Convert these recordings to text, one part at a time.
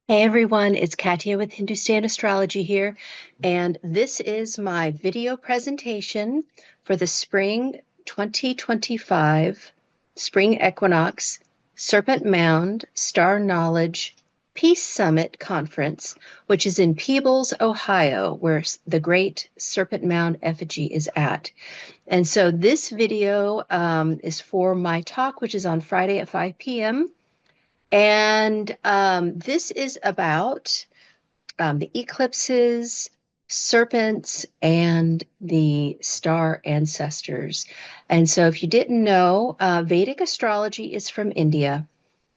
Hey everyone, it's Katya with Hindustan Astrology here, and this is my video presentation for the Spring 2025 Spring Equinox Serpent Mound Star Knowledge Peace Summit Conference, which is in Peebles, Ohio, where the Great Serpent Mound effigy is at. And so this video is for my talk, which is on Friday at 5 p.m. And this is about the eclipses, serpents, and the star ancestors. And so if you didn't know, Vedic astrology is from India.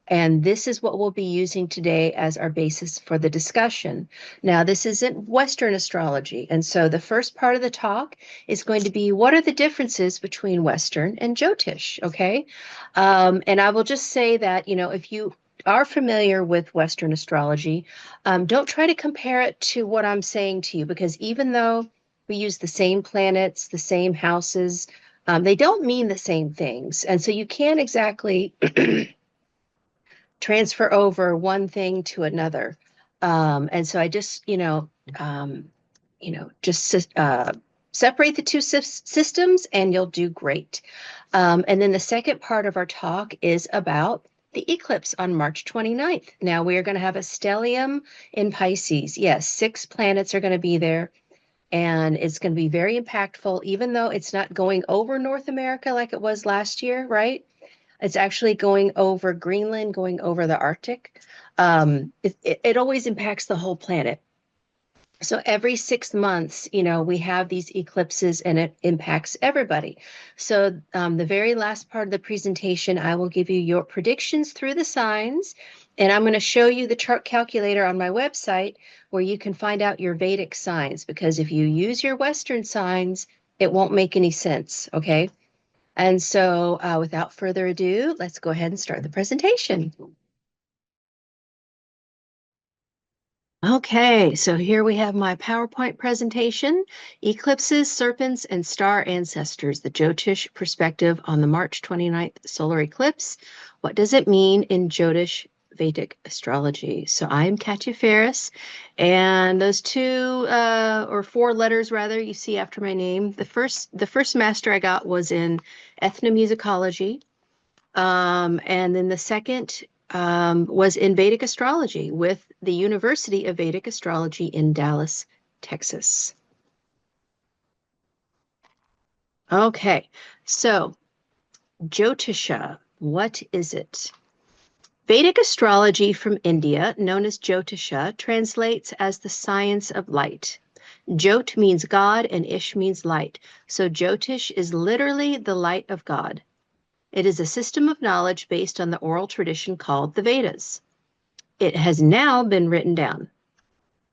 And this is what we'll be using today as our basis for the discussion. Now, this isn't Western astrology. And so the first part of the talk is going to be what are the differences between Western and Jyotish, okay? And I will just say that, if you are familiar with Western astrology, don't try to compare it to what I'm saying to you, because even though we use the same planets, the same houses, they don't mean the same things. And so you can't exactly transfer over one thing to another. And so I just, just separate the two systems and you'll do great. And then the second part of our talk is about the eclipse on March 29th. Now we are going to have a stellium in Pisces. Yes, 6 planets are going to be there. And it's going to be very impactful, even though it's not going over North America like it was last year, right? It's actually going over Greenland, going over the Arctic. It always impacts the whole planet. So every 6 months, we have these eclipses and it impacts everybody. So the very last part of the presentation, I will give you your predictions through the signs. And I'm going to show you the chart calculator on my website where you can find out your Vedic signs. Because if you use your Western signs, it won't make any sense, okay? And so without further ado, let's go ahead and start the presentation. Okay, so here we have my PowerPoint presentation, Eclipses, Serpents, and Star Ancestors, the Jyotish perspective on the March 29th solar eclipse. What does it mean in Jyotish Vedic astrology? So I'm Katya Faris, and those 2 or 4 letters rather you see after my name. The first master I got was in ethnomusicology, and then the second was in Vedic astrology with the University of Vedic Astrology in Dallas, Texas. Okay, so Jyotisha, what is it? Vedic astrology from India, known as Jyotisha, translates as the science of light. Jyot means God and Ish means light. So Jyotish is literally the light of God. It is a system of knowledge based on the oral tradition called the Vedas. It has now been written down.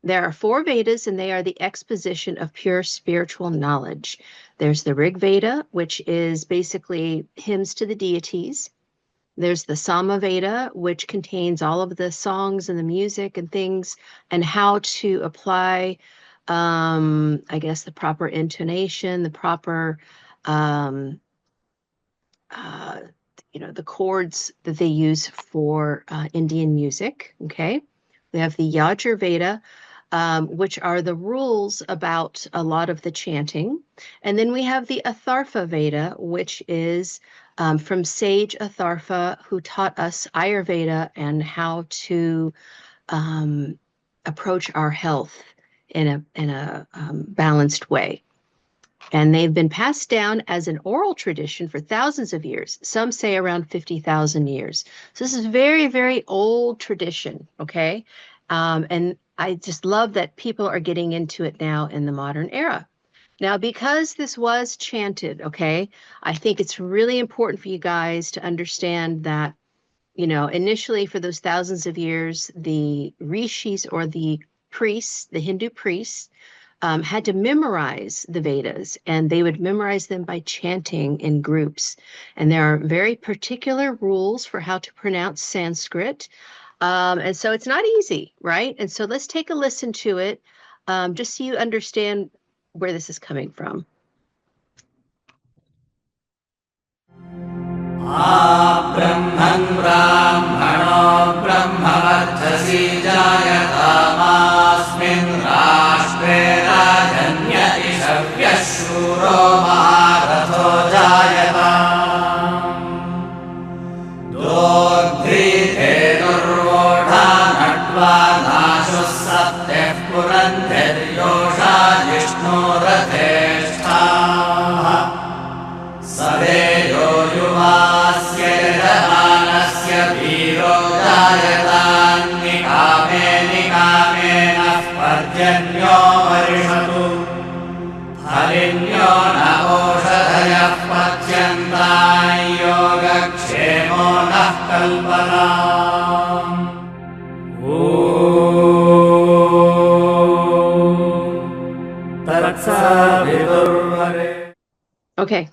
There are 4 Vedas, and they are the exposition of pure spiritual knowledge. There's the Rig Veda, which is basically hymns to the deities. There's the Sama Veda, which contains all of the songs and the music and things, and how to apply, the proper intonation, the proper the chords that they use for Indian music, okay? We have the Yajur Veda, which are the rules about a lot of the chanting. And then we have the Atharva Veda, which is from sage Atharva, who taught us Ayurveda and how to approach our health in a balanced way. And they've been passed down as an oral tradition for thousands of years. Some say around 50,000 years. So this is very, very old tradition, okay? And I just love that people are getting into it now in the modern era. Now, because this was chanted, okay, I think it's really important for you guys to understand that, initially for those thousands of years, the rishis or the priests, the Hindu priests, had to memorize the Vedas, and they would memorize them by chanting in groups. And there are very particular rules for how to pronounce Sanskrit. And so it's not easy, right? And so let's take a listen to it, just so you understand where this is coming from. Brahman Brahmano ब्रह्मवर्चसि जायतामास्मिन् राष्ट्रे राजन्यति शव्यः शूरो महारथो जायताम् दोग्ध्रीधेनुर्वोढा नट्वा नाशुः सप्तः पुरन्धिर्योषा जिष्णोरथेष्ठाः सवेयो युवास्य यजमानस्य वीरो जायतान्निकामे निकामेनः पर्जन्यो वर्षतु हरिण्यो न ओषधयः पच्यन्तां योगक्षेमो नः कल्पताम् ॐ तत्सवितुर्वरे. Okay,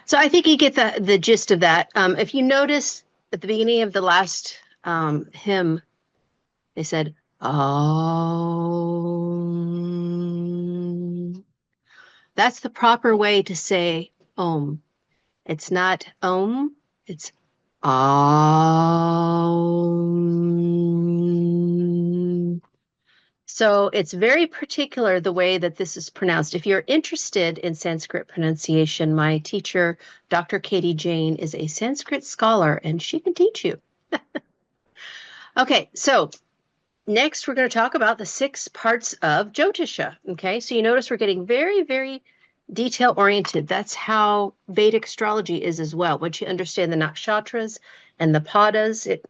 so I think you get the gist of that. If you notice at the beginning of the last hymn, they said, Om. That's the proper way to say Om. It's not Om, it's Om. So it's very particular the way that this is pronounced. If you're interested in Sanskrit pronunciation, my teacher, Dr. Katie Jane, is a Sanskrit scholar, and she can teach you. Okay, so next we're going to talk about the 6 parts of Jyotisha. Okay, so you notice we're getting very, very detail-oriented. That's how Vedic astrology is as well. Once you understand the nakshatras and the padas, it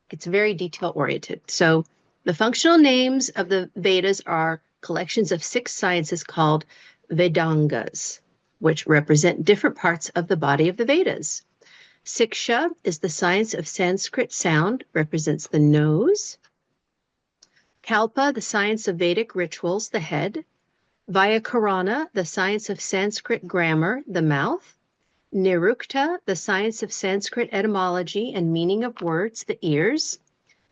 gets very detail-oriented. So the functional names of the Vedas are collections of 6 sciences called Vedangas, which represent different parts of the body of the Vedas. Siksha is the science of Sanskrit sound, represents the nose. Kalpa, the science of Vedic rituals, the head. Vyakarana, the science of Sanskrit grammar, the mouth. Nirukta, the science of Sanskrit etymology and meaning of words, the ears.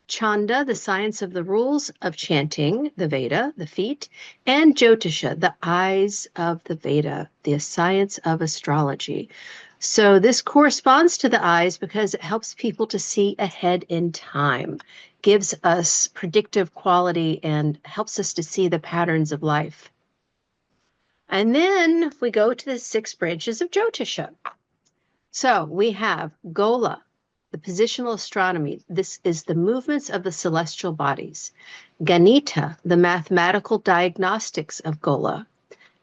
Chanda, the science of the rules of chanting, the Veda, the feet, and Jyotisha, the eyes of the Veda, the science of astrology. So this corresponds to the eyes because it helps people to see ahead in time, gives us predictive quality, and helps us to see the patterns of life. And then we go to the 6 branches of Jyotisha. So we have Gola, the positional astronomy. This is the movements of the celestial bodies. Ganita, the mathematical diagnostics of Gola.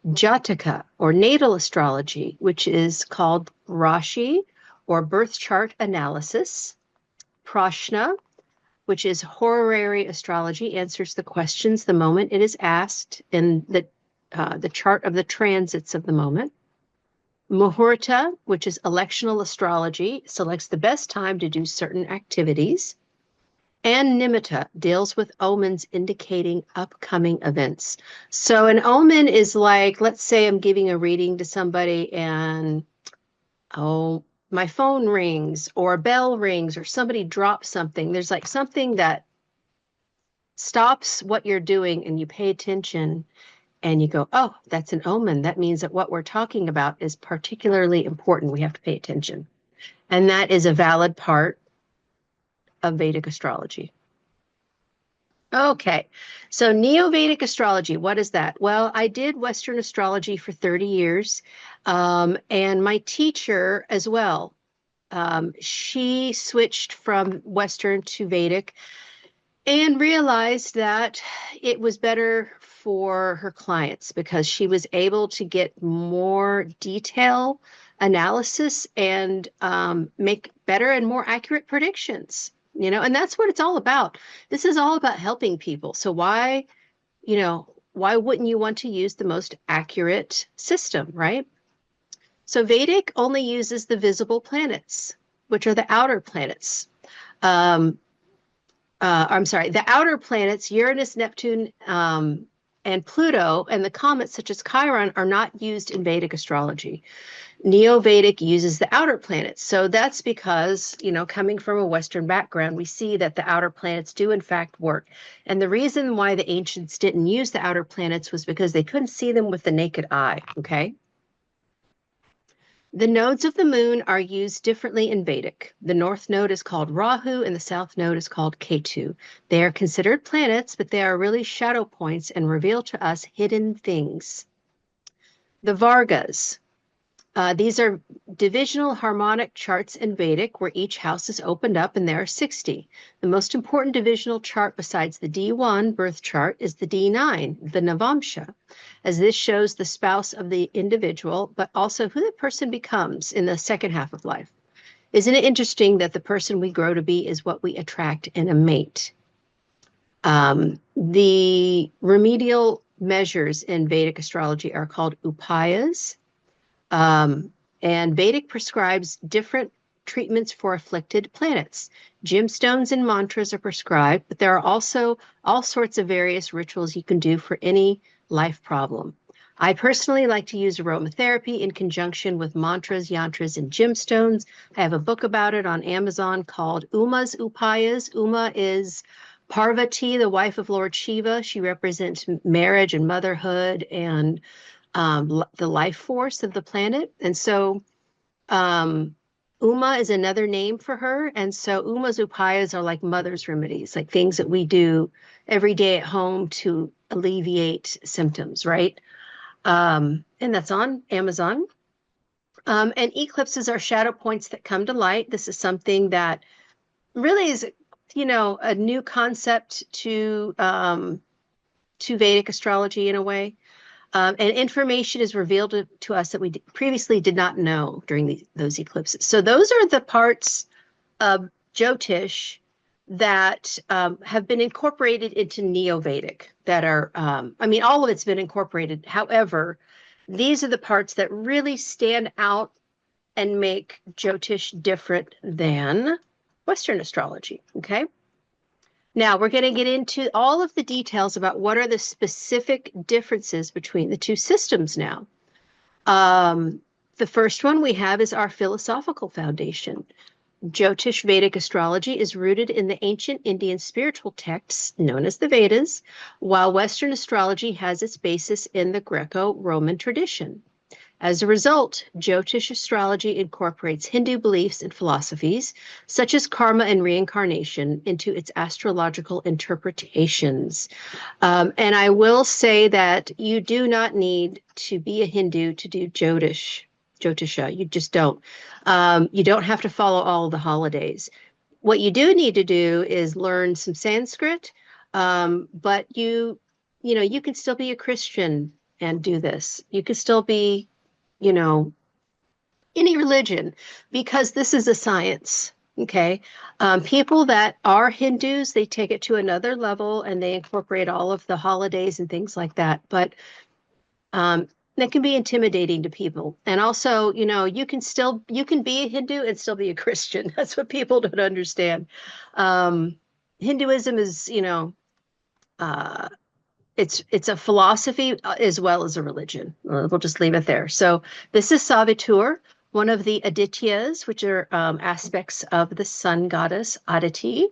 Jataka, or natal astrology, which is called Rashi, or birth chart analysis. Prashna, which is horary astrology, answers the questions the moment it is asked in the chart of the transits of the moment. Muhurta, which is electional astrology, selects the best time to do certain activities. And Nimitta deals with omens indicating upcoming events. So an omen is like, let's say I'm giving a reading to somebody and, oh, my phone rings or a bell rings or somebody drops something. There's like something that stops what you're doing and you pay attention and you go, oh, that's an omen. That means that what we're talking about is particularly important. We have to pay attention. And that is a valid part of Vedic astrology. Okay, so Neo-Vedic astrology, what is that? Well, I did Western astrology for 30 years, and my teacher as well. She switched from Western to Vedic and realized that it was better for her clients because she was able to get more detail analysis and make better and more accurate predictions. You know, and that's what it's all about. This is all about helping people. So why wouldn't you want to use the most accurate system, right? So Vedic only uses the visible planets, which are the outer planets. The outer planets, Uranus, Neptune, and Pluto, and the comets such as Chiron are not used in Vedic astrology. Neo-Vedic uses the outer planets. So that's because, coming from a Western background, we see that the outer planets do in fact work. And the reason why the ancients didn't use the outer planets was because they couldn't see them with the naked eye, okay? The nodes of the moon are used differently in Vedic. The north node is called Rahu and the south node is called Ketu. They are considered planets, but they are really shadow points and reveal to us hidden things. The Vargas. These are divisional harmonic charts in Vedic where each house is opened up, and there are 60. The most important divisional chart besides the D1 birth chart is the D9, the Navamsha, as this shows the spouse of the individual, but also who the person becomes in the second half of life. Isn't it interesting that the person we grow to be is what we attract in a mate? The remedial measures in Vedic astrology are called upayas. And Vedic prescribes different treatments for afflicted planets. Gemstones and mantras are prescribed, but there are also all sorts of various rituals you can do for any life problem. I personally like to use aromatherapy in conjunction with mantras, yantras, and gemstones. I have a book about it on Amazon called Uma's Upayas. Uma is Parvati, the wife of Lord Shiva. She represents marriage and motherhood and the life force of the planet. And so Uma is another name for her. And so Uma's upayas are like mother's remedies, like things that we do every day at home to alleviate symptoms, right? And that's on Amazon. And eclipses are shadow points that come to light. This is something that really is, a new concept to Vedic astrology in a way. And information is revealed to us that we previously did not know during those eclipses. So those are the parts of Jyotish that have been incorporated into Neo-Vedic that are, all of it's been incorporated. However, these are the parts that really stand out and make Jyotish different than Western astrology, okay? Now, we're going to get into all of the details about what are the specific differences between the two systems now. The first one we have is our philosophical foundation. Jyotish Vedic astrology is rooted in the ancient Indian spiritual texts known as the Vedas, while Western astrology has its basis in the Greco-Roman tradition. As a result, Jyotish astrology incorporates Hindu beliefs and philosophies, such as karma and reincarnation, into its astrological interpretations. And I will say that you do not need to be a Hindu to do Jyotisha. You just don't. You don't have to follow all the holidays. What you do need to do is learn some Sanskrit, but you can still be a Christian and do this. You can still be any religion, because this is a science, okay? People that are Hindus, they take it to another level and they incorporate all of the holidays and things like that. But that can be intimidating to people. And also, you can be a Hindu and still be a Christian. That's what people don't understand. Hinduism is, it's a philosophy as well as a religion. We'll just leave it there. So this is Savitur, one of the Adityas, which are aspects of the sun goddess Aditi,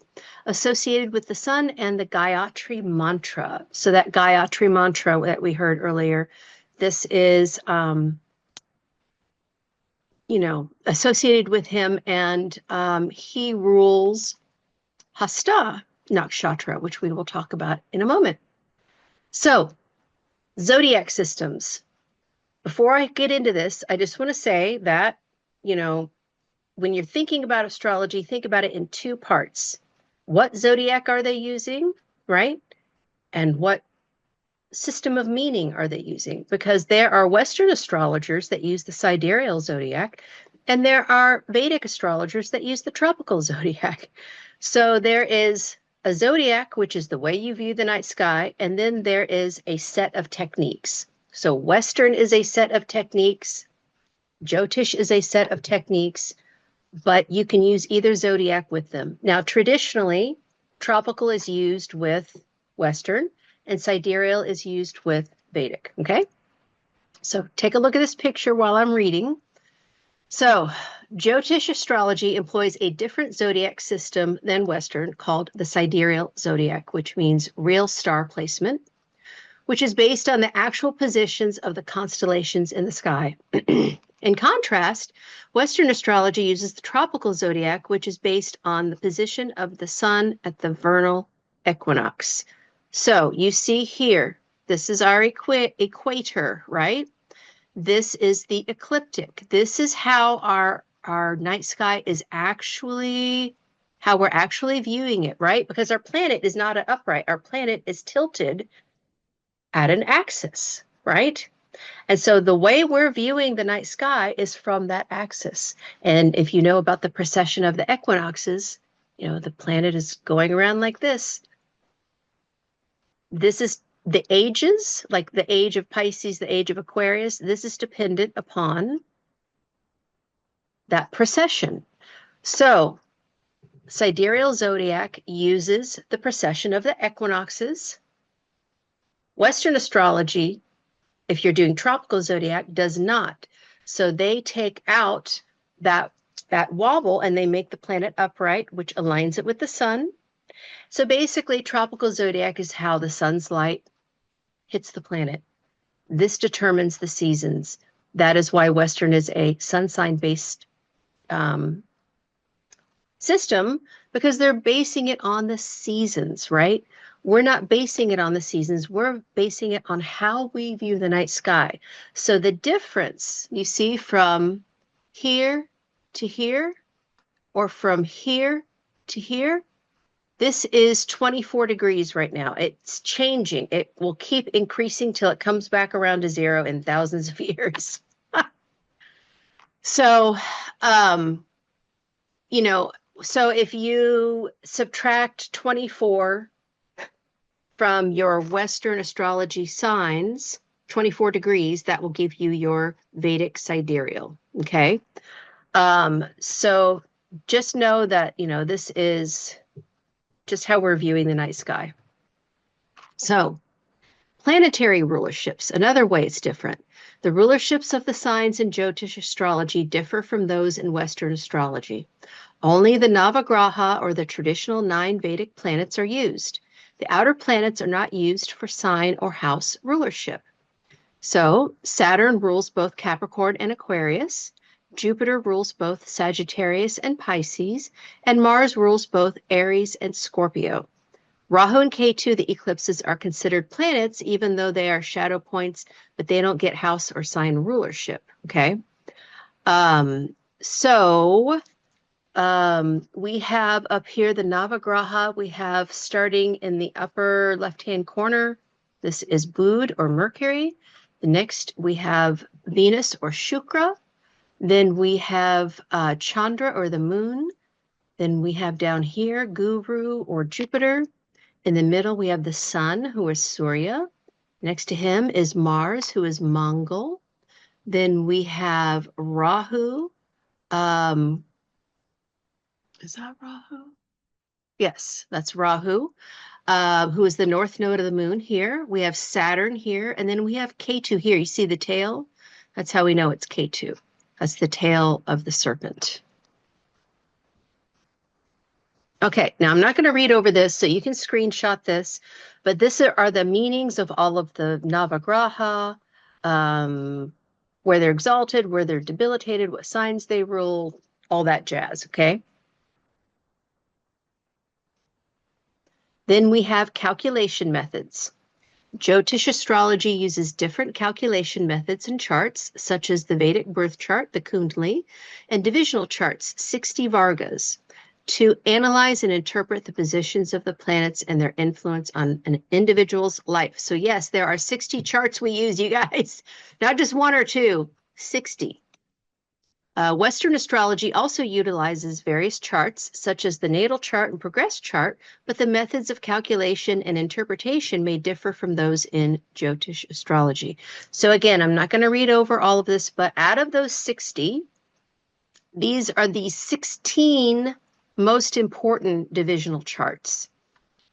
associated with the sun and the Gayatri mantra. So that Gayatri mantra that we heard earlier, this is, associated with him, and he rules Hasta Nakshatra, which we will talk about in a moment. So, zodiac systems. Before I get into this, I just want to say that, when you're thinking about astrology, think about it in two parts. What zodiac are they using, right? And what system of meaning are they using? Because there are Western astrologers that use the sidereal zodiac, and there are Vedic astrologers that use the tropical zodiac. So there is a zodiac, which is the way you view the night sky, and then there is a set of techniques. So Western is a set of techniques, Jyotish is a set of techniques, but you can use either zodiac with them. Now, traditionally, tropical is used with Western, and sidereal is used with Vedic, okay? So take a look at this picture while I'm reading. So, Jyotish astrology employs a different zodiac system than Western called the sidereal zodiac, which means real star placement, which is based on the actual positions of the constellations in the sky. In contrast, Western astrology uses the tropical zodiac, which is based on the position of the sun at the vernal equinox. So you see here, this is our equator, right? This is the ecliptic. This is how our night sky is actually, how we're actually viewing it, right? Because our planet is not upright. Our planet is tilted at an axis, right? And so the way we're viewing the night sky is from that axis. And if you know about the precession of the equinoxes, you know, the planet is going around like this. This is the ages, like the age of Pisces, the age of Aquarius. This is dependent upon that precession. So sidereal zodiac uses the precession of the equinoxes. Western astrology, if you're doing tropical zodiac, does not. So they take out that wobble and they make the planet upright, which aligns it with the sun. So basically, tropical zodiac is how the sun's light hits the planet. This determines the seasons. That is why Western is a sun sign-based system, because they're basing it on the seasons, right? We're not basing it on the seasons. We're basing it on how we view the night sky. So the difference you see from here to here, or from here to here, this is 24 degrees right now. It's changing. It will keep increasing till it comes back around to zero in thousands of years. So, you know, so if you subtract 24 from your Western astrology signs, 24 degrees, that will give you your Vedic sidereal, okay? So just know that, you know, this is just how we're viewing the night sky. So planetary rulerships, another way it's different. The rulerships of the signs in Jyotish astrology differ from those in Western astrology. Only the Navagraha, or the traditional 9 Vedic planets, are used. The outer planets are not used for sign or house rulership. So Saturn rules both Capricorn and Aquarius, Jupiter rules both Sagittarius and Pisces, and Mars rules both Aries and Scorpio. Rahu and Ketu, the eclipses, are considered planets, even though they are shadow points, but they don't get house or sign rulership, okay? We have up here the Navagraha. We have starting in the upper left-hand corner. This is Bud, or Mercury. The next we have Venus, or Shukra. Then we have Chandra, or the moon. Then we have down here Guru, or Jupiter. In the middle we have the sun, who is Surya. Next to him is Mars, who is Mongol. Then we have Rahu. Is that Rahu? Yes, that's Rahu, who is the north node of the moon here. We have Saturn here, and then we have Ketu here. You see the tail? That's how we know it's Ketu. That's the tail of the serpent. Okay, now I'm not going to read over this, so you can screenshot this, but this are the meanings of all of the Navagraha, where they're exalted, where they're debilitated, what signs they rule, all that jazz, okay? Then we have calculation methods. Jyotish astrology uses different calculation methods and charts, such as the Vedic birth chart, the Kundali, and divisional charts, 60 Vargas, to analyze and interpret the positions of the planets and their influence on an individual's life. So yes, there are 60 charts we use, you guys, not just 1 or 2, 60. Western astrology also utilizes various charts, such as the natal chart and progress chart, but the methods of calculation and interpretation may differ from those in Jyotish astrology. So again, I'm not going to read over all of this, but out of those 60, these are the 16 most important divisional charts.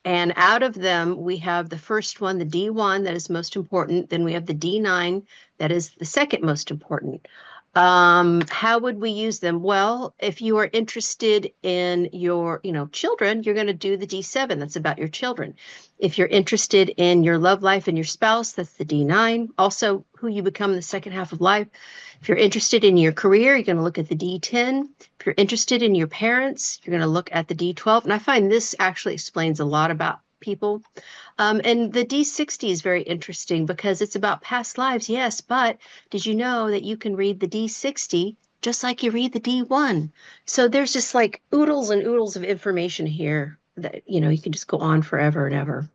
And out of them, we have the first one, the D1, that is most important. Then we have the D9, that is the second most important. How would we use them? Well, if you are interested in your, children, you're going to do the D7. That's about your children. If you're interested in your love life and your spouse, that's the D9. Also, who you become in the second half of life. If you're interested in your career, you're going to look at the D10. If you're interested in your parents, you're going to look at the D12. And I find this actually explains a lot about people. And the D60 is very interesting because it's about past lives, yes, but did you know that you can read the D60 just like you read the D1? So there's just like oodles and oodles of information here that, you can just go on forever and ever.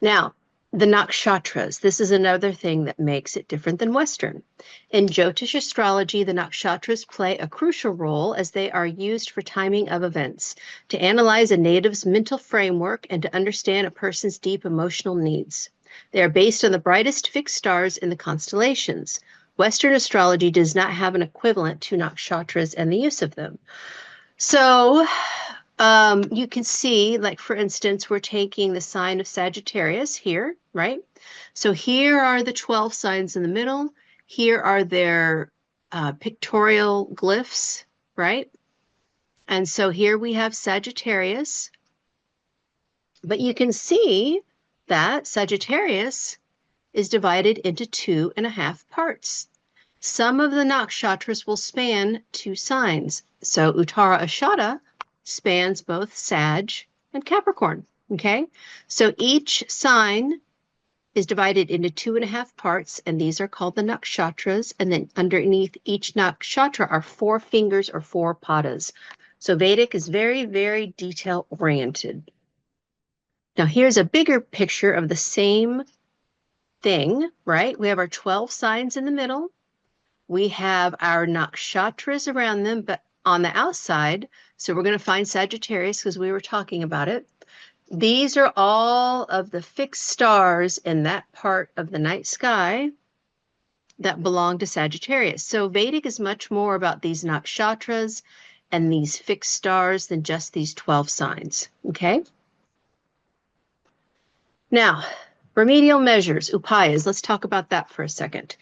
Now, the nakshatras. This is another thing that makes it different than Western. In Jyotish astrology, the nakshatras play a crucial role as they are used for timing of events, to analyze a native's mental framework, and to understand a person's deep emotional needs. They are based on the brightest fixed stars in the constellations. Western astrology does not have an equivalent to nakshatras and the use of them. So you can see, like, for instance, we're taking the sign of Sagittarius here, right? So here are the 12 signs in the middle. Here are their pictorial glyphs, right? And so here we have Sagittarius. But you can see that Sagittarius is divided into 2.5 parts. Some of the nakshatras will span 2 signs. So Uttara Ashada spans both Sag and Capricorn, okay? So each sign is divided into 2.5 parts, and these are called the nakshatras, and then underneath each nakshatra are 4 fingers or 4 padas. So Vedic is very, very detail-oriented. Now here's a bigger picture of the same thing, right? We have our 12 signs in the middle. We have our nakshatras around them, but on the outside, so we're going to find Sagittarius because we were talking about it. These are all of the fixed stars in that part of the night sky that belong to Sagittarius. So Vedic is much more about these nakshatras and these fixed stars than just these 12 signs, okay? Now, remedial measures, upayas, let's talk about that for a second.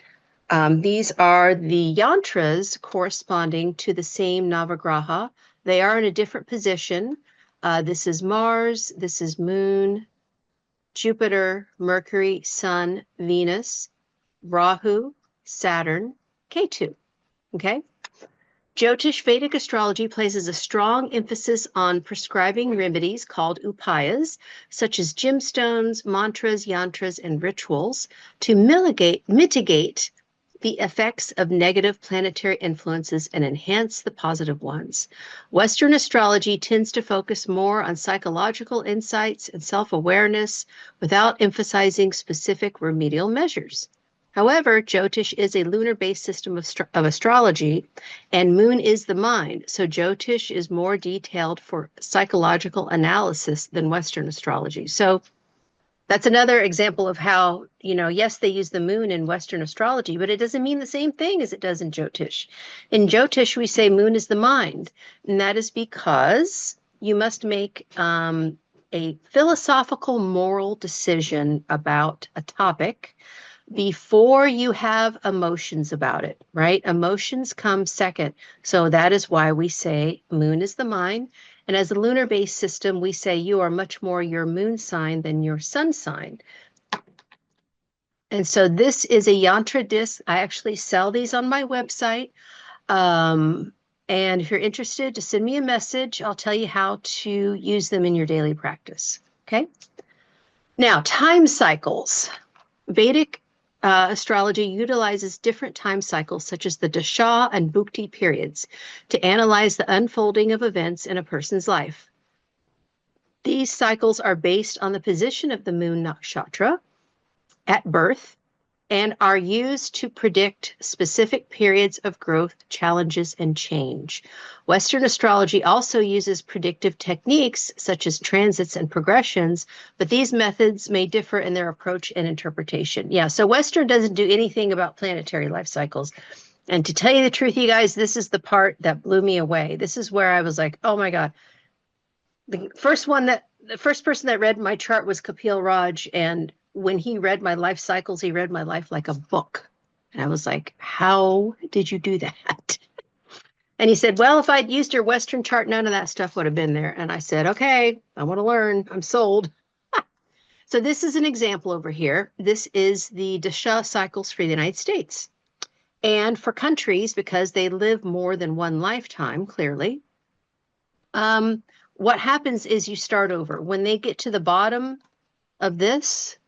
These are the yantras corresponding to the same Navagraha. They are in a different position. This is Mars, this is Moon, Jupiter, Mercury, Sun, Venus, Rahu, Saturn, Ketu, okay? Jyotish Vedic astrology places a strong emphasis on prescribing remedies called upayas, such as gemstones, mantras, yantras, and rituals to mitigate the effects of negative planetary influences and enhance the positive ones. Western astrology tends to focus more on psychological insights and self-awareness without emphasizing specific remedial measures. However, Jyotish is a lunar-based system of astrology, and Moon is the mind, so Jyotish is more detailed for psychological analysis than Western astrology. So that's another example of how, yes, they use the moon in Western astrology, but it doesn't mean the same thing as it does in Jyotish. In Jyotish, we say moon is the mind, and that is because you must make a philosophical, moral decision about a topic before you have emotions about it, right? Emotions come second. So that is why we say moon is the mind. And as a lunar-based system, we say you are much more your moon sign than your sun sign. And so this is a yantra disc. I actually sell these on my website. And if you're interested, just send me a message. I'll tell you how to use them in your daily practice, okay? Now, time cycles. Vedic astrology utilizes different time cycles, such as the dasha and bhukti periods, to analyze the unfolding of events in a person's life. These cycles are based on the position of the moon nakshatra at birth and are used to predict specific periods of growth, challenges, and change. Western astrology also uses predictive techniques such as transits and progressions, but these methods may differ in their approach and interpretation. Yeah, so Western doesn't do anything about planetary life cycles. And to tell you the truth, you guys, this is the part that blew me away. This is where I was like, oh my God. The first person that read my chart was Kapil Raj, and when he read my life cycles, he read my life like a book. And I was like, how did you do that? And he said, well, if I'd used your Western chart, none of that stuff would have been there. And I said, okay, I want to learn. I'm sold. So this is an example over here. This is the Dasha cycles for the United States. And for countries, because they live more than one lifetime, clearly, what happens is you start over. When they get to the bottom of this,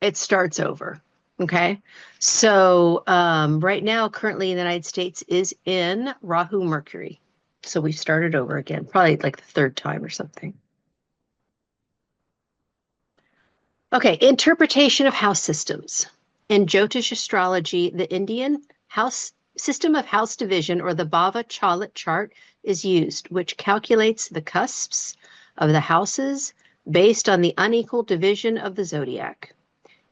it starts over. Okay. So right now, currently in the United States is in Rahu Mercury. So we've started over again, probably like the third time or something. Okay, interpretation of house systems. In Jyotish astrology, the Indian house system of house division, or the Bhava Chalit chart, is used, which calculates the cusps of the houses based on the unequal division of the zodiac.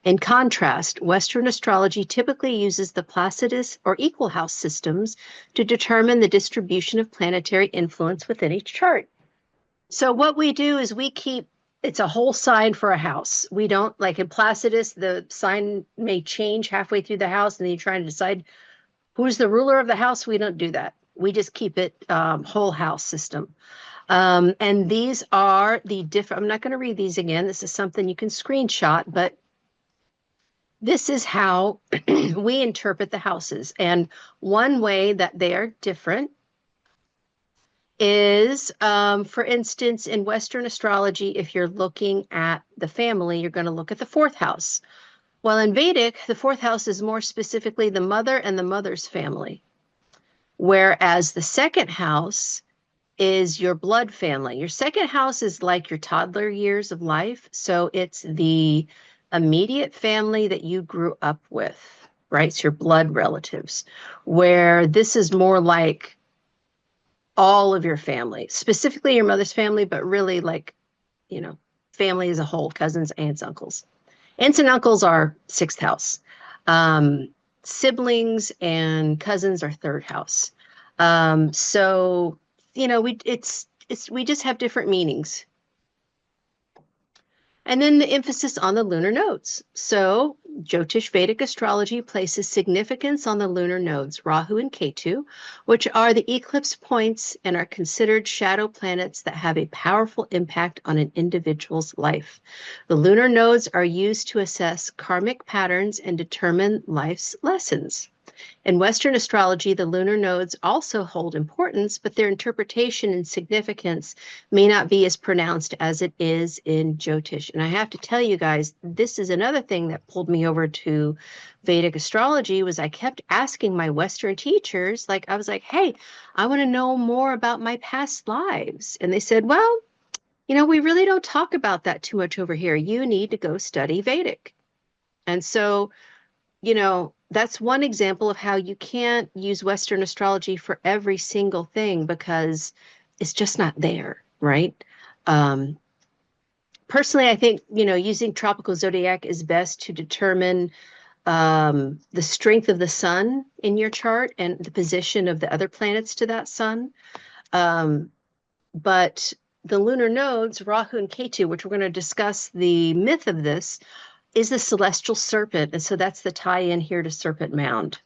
In contrast, Western astrology typically uses the Placidus or equal house systems to determine the distribution of planetary influence within each chart. So what we do is we keep, it's a whole sign for a house. We don't, like in Placidus, the sign may change halfway through the house and then you're trying to decide who's the ruler of the house. We don't do that. We just keep it whole house system. And these are the different, I'm not going to read these again. This is something you can screenshot, but this is how we interpret the houses. And one way that they are different is, for instance, in Western astrology, if you're looking at the family, you're going to look at the fourth house. Well, in Vedic, the fourth house is more specifically the mother and the mother's family, whereas the second house is your blood family. Your second house is like your toddler years of life. So it's the immediate family that you grew up with, right? It's your blood relatives, where this is more like all of your family, specifically your mother's family, but really like, you know, family as a whole, cousins, aunts, uncles. Aunts and uncles are sixth house. Siblings and cousins are third house. So, you know, we just have different meanings. And then the emphasis on the lunar nodes. So Jyotish Vedic astrology places significance on the lunar nodes, Rahu and Ketu, which are the eclipse points and are considered shadow planets that have a powerful impact on an individual's life. The lunar nodes are used to assess karmic patterns and determine life's lessons. In Western astrology, the lunar nodes also hold importance, but their interpretation and significance may not be as pronounced as it is in Jyotish. And I have to tell you guys, this is another thing that pulled me over to Vedic astrology, was I kept asking my Western teachers, like I was like, hey, I want to know more about my past lives. And they said, well, you know, we really don't talk about that too much over here. You need to go study Vedic. And so, you know, that's one example of how you can't use Western astrology for every single thing because it's just not there, right? Personally, I think, you know, using tropical zodiac is best to determine the strength of the sun in your chart and the position of the other planets to that sun. But the lunar nodes, Rahu and Ketu, which we're going to discuss the myth of this, is the celestial serpent. And so that's the tie-in here to Serpent Mound.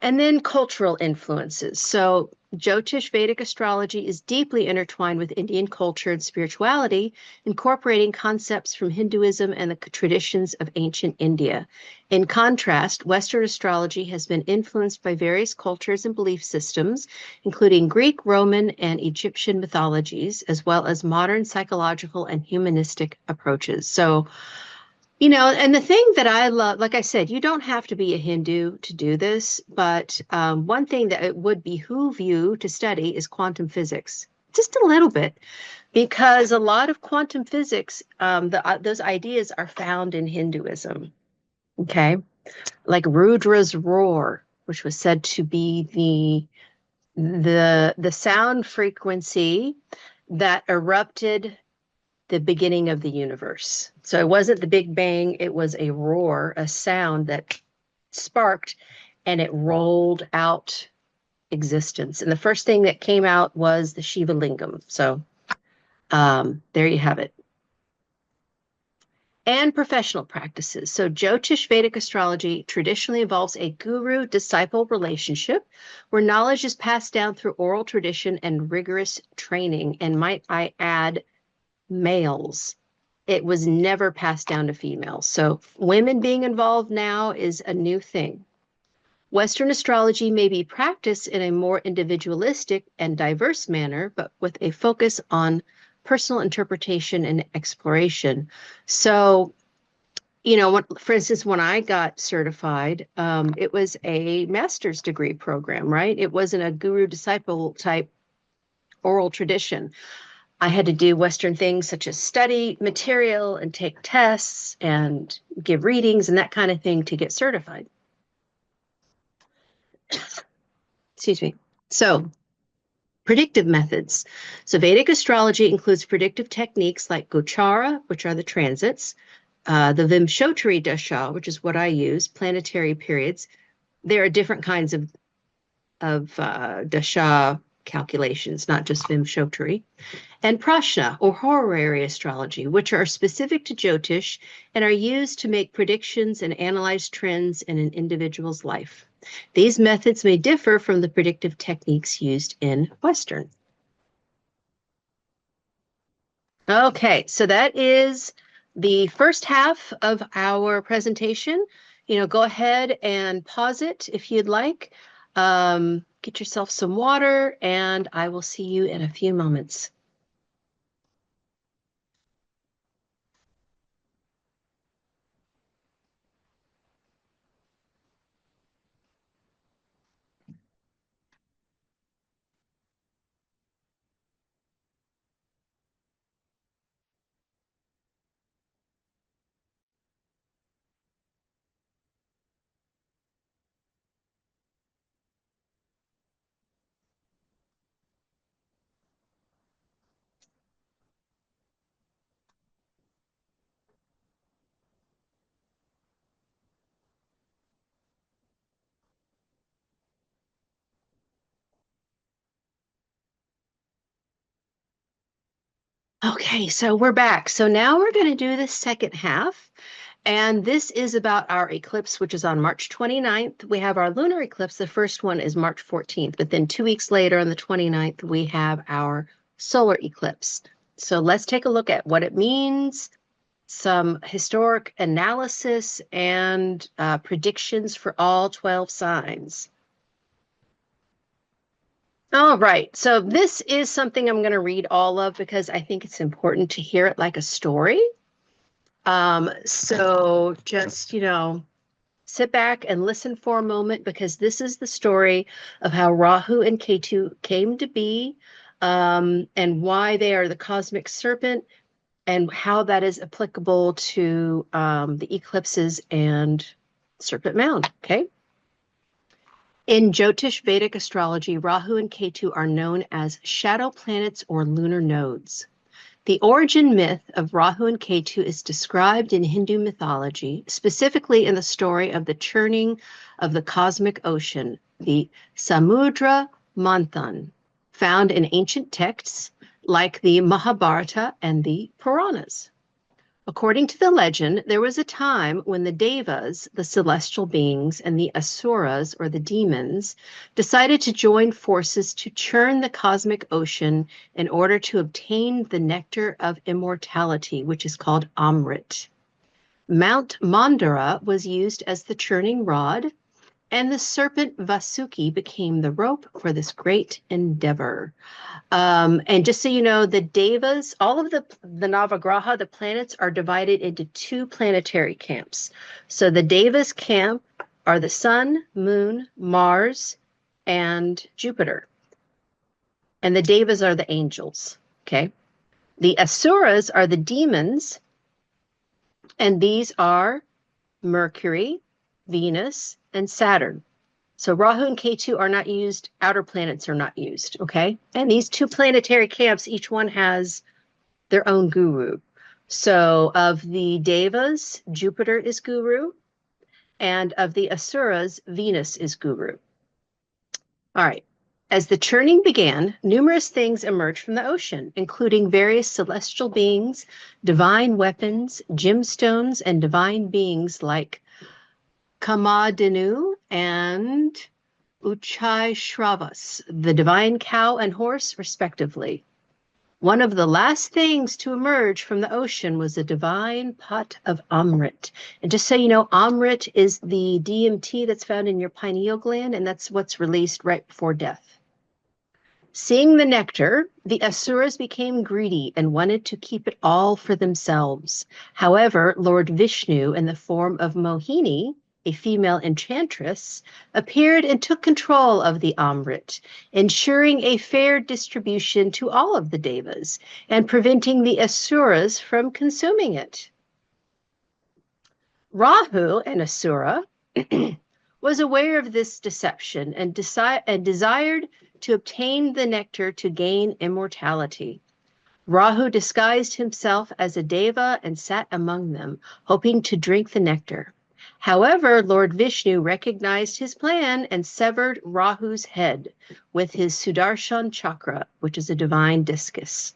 And then cultural influences. So Jyotish Vedic astrology is deeply intertwined with Indian culture and spirituality, incorporating concepts from Hinduism and the traditions of ancient India. In contrast, Western astrology has been influenced by various cultures and belief systems, including Greek, Roman, and Egyptian mythologies, as well as modern psychological and humanistic approaches. So, you know, and the thing that I love, like I said, you don't have to be a Hindu to do this, but one thing that it would behoove you to study is quantum physics, just a little bit, because a lot of quantum physics, those ideas are found in Hinduism, okay? Like Rudra's roar, which was said to be the sound frequency that erupted the beginning of the universe. So it wasn't the Big Bang, it was a roar, a sound that sparked and it rolled out existence. And the first thing that came out was the Shiva Lingam. So there you have it. and professional practices. So Jyotish Vedic astrology traditionally involves a guru-disciple relationship where knowledge is passed down through oral tradition and rigorous training. And might I add, males. It was never passed down to females. So women being involved now is a new thing. Western astrology may be practiced in a more individualistic and diverse manner, but with a focus on personal interpretation and exploration. So, for instance, when I got certified, it was a master's degree program, right? It wasn't a guru-disciple type oral tradition. I had to do Western things such as study material and take tests and give readings and that kind of thing to get certified. Excuse me. So, predictive methods. So Vedic astrology includes predictive techniques like Gochara, which are the transits, the Vimshottari Dasha, which is what I use, planetary periods. There are different kinds of Dasha calculations, not just Vimshottari, and Prashna, or horary astrology, which are specific to Jyotish and are used to make predictions and analyze trends in an individual's life. These methods may differ from the predictive techniques used in Western. Okay, so that is the first half of our presentation. Go ahead and pause it if you'd like. Get yourself some water, and I will see you in a few moments. Okay, so we're back. So now we're going to do the second half. And this is about our eclipse, which is on March 29th. We have our lunar eclipse. The first one is March 14th. But then 2 weeks later, on the 29th, we have our solar eclipse. So let's take a look at what it means, some historic analysis, and predictions for all 12 signs. All right, so this is something I'm going to read all of because I think it's important to hear it like a story. So just, sit back and listen for a moment because this is the story of how Rahu and Ketu came to be, and why they are the cosmic serpent and how that is applicable to the eclipses and Serpent Mound, okay? In Jyotish Vedic astrology, Rahu and Ketu are known as shadow planets or lunar nodes. The origin myth of Rahu and Ketu is described in Hindu mythology, specifically in the story of the churning of the cosmic ocean, the Samudra Manthan, found in ancient texts like the Mahabharata and the Puranas. According to the legend, there was a time when the Devas, the celestial beings, and the Asuras, or the demons, decided to join forces to churn the cosmic ocean in order to obtain the nectar of immortality, which is called Amrit. Mount Mandara was used as the churning rod, and the serpent Vasuki became the rope for this great endeavor. And just so you know, the Devas, all of the Navagraha, the planets, are divided into 2 planetary camps. So the Devas camp are the Sun, Moon, Mars, and Jupiter. And the Devas are the angels, okay? The Asuras are the demons, and these are Mercury, Venus, and Saturn. So Rahu and Ketu are not used, outer planets are not used, okay? And these 2 planetary camps, each one has their own guru. So of the Devas, Jupiter is guru, and of the Asuras, Venus is guru. All right. As the churning began, numerous things emerged from the ocean, including various celestial beings, divine weapons, gemstones, and divine beings like Kamadinu and Uchai Shravas, the divine cow and horse, respectively. One of the last things to emerge from the ocean was a divine pot of Amrit. And just so you know, Amrit is the DMT that's found in your pineal gland, and that's what's released right before death. Seeing the nectar, the Asuras became greedy and wanted to keep it all for themselves. However, Lord Vishnu, in the form of Mohini, a female enchantress, appeared and took control of the Amrit, ensuring a fair distribution to all of the Devas and preventing the Asuras from consuming it. Rahu, an Asura, was aware of this deception and desired to obtain the nectar to gain immortality. Rahu disguised himself as a deva and sat among them, hoping to drink the nectar. However, Lord Vishnu recognized his plan and severed Rahu's head with his Sudarshan chakra, which is a divine discus,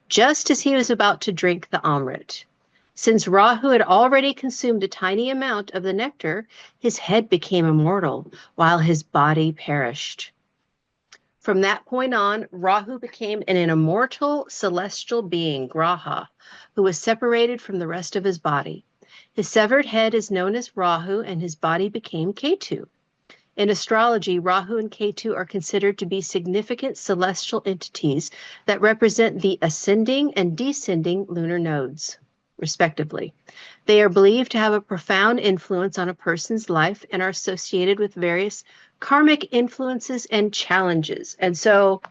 just as he was about to drink the Amrit. Since Rahu had already consumed a tiny amount of the nectar, his head became immortal, while his body perished. From that point on, Rahu became an immortal celestial being, Graha, who was separated from the rest of his body. His severed head is known as Rahu, and his body became Ketu. In astrology, Rahu and Ketu are considered to be significant celestial entities that represent the ascending and descending lunar nodes, respectively. They are believed to have a profound influence on a person's life and are associated with various karmic influences and challenges. And so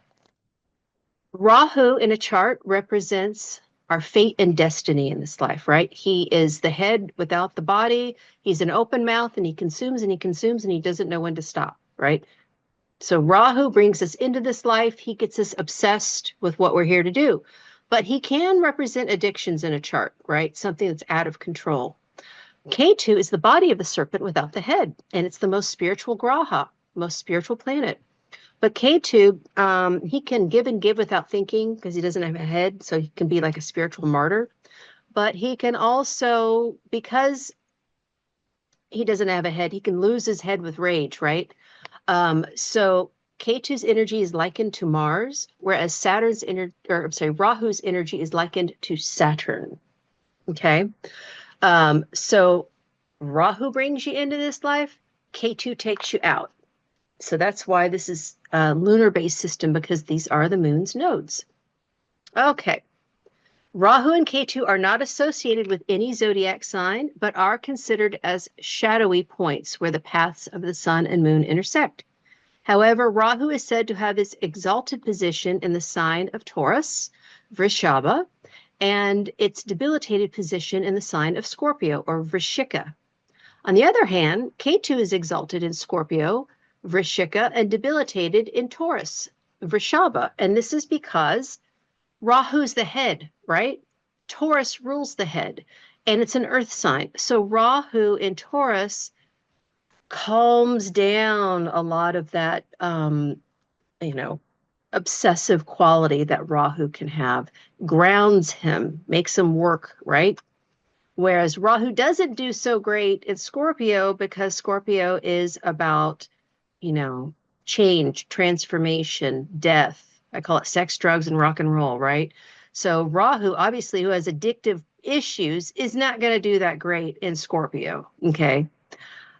Rahu in a chart represents our fate and destiny in this life, right? He is the head without the body. He's an open mouth, and he consumes and he consumes and he doesn't know when to stop, right? So Rahu brings us into this life. He gets us obsessed with what we're here to do. But he can represent addictions in a chart, right? Something that's out of control. Ketu is the body of the serpent without the head, and it's the most spiritual graha, most spiritual planet. But Ketu, he can give and give without thinking because he doesn't have a head, so he can be like a spiritual martyr. But he can also, because he doesn't have a head, he can lose his head with rage, right? So Ketu's energy is likened to Mars, whereas Rahu's energy is likened to Saturn. Okay, so Rahu brings you into this life, Ketu takes you out. So that's why this is a lunar-based system, because these are the moon's nodes. Okay, Rahu and Ketu are not associated with any zodiac sign, but are considered as shadowy points where the paths of the sun and moon intersect. However, Rahu is said to have its exalted position in the sign of Taurus, Vrishabha, and its debilitated position in the sign of Scorpio, or Vrishika. On the other hand, Ketu is exalted in Scorpio, Vrishika, and debilitated in Taurus, Vrishabha. And this is because Rahu's the head, right? Taurus rules the head, and it's an earth sign. So Rahu in Taurus calms down a lot of that, obsessive quality that Rahu can have, grounds him, makes him work, right? Whereas Rahu doesn't do so great in Scorpio, because Scorpio is about, change, transformation, death. I call it sex, drugs, and rock and roll, right? So Rahu, obviously, who has addictive issues, is not going to do that great in Scorpio, okay?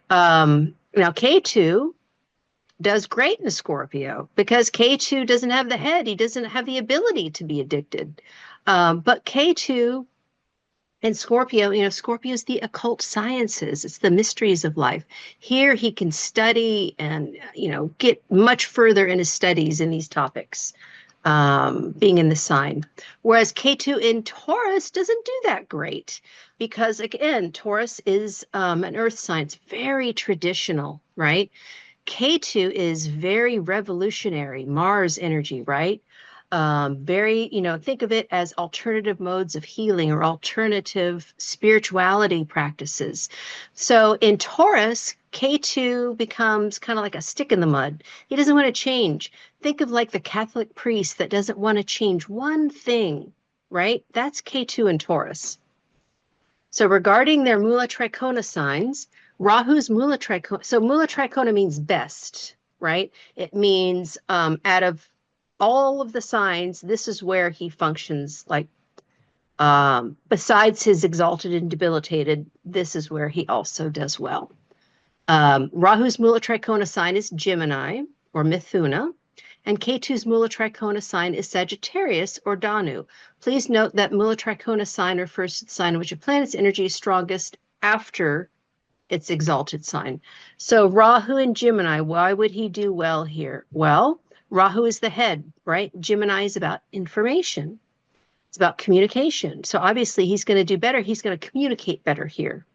Now, Ketu does great in Scorpio because Ketu doesn't have the head. He doesn't have the ability to be addicted. But Ketu in Scorpio, Scorpio is the occult sciences. It's the mysteries of life. Here he can study and, get much further in his studies in these topics, being in the sign. Whereas Ketu in Taurus doesn't do that great because, again, Taurus is an earth sign. It's very traditional, right? Ketu is very revolutionary, Mars energy, right? Very, think of it as alternative modes of healing or alternative spirituality practices. So in Taurus, Ketu becomes kind of like a stick in the mud. He doesn't want to change. think of like the Catholic priest that doesn't want to change one thing, right? That's K2 in Taurus. So regarding their Mula Tricona signs, Rahu's Mula Tricona, so Mula Tricona means best, right? It means out of all of the signs, this is where he functions like, besides his exalted and debilitated, this is where he also does well. Rahu's Mula Tricona sign is Gemini or Mithuna, and K2's Mula Tricona sign is Sagittarius or Danu. Please note that Mula Tricona sign refers to the sign in which a planet's energy is strongest after its exalted sign. So Rahu in Gemini, why would he do well here? Well, Rahu is the head, right? Gemini is about information. It's about communication. So obviously he's going to do better. He's going to communicate better here.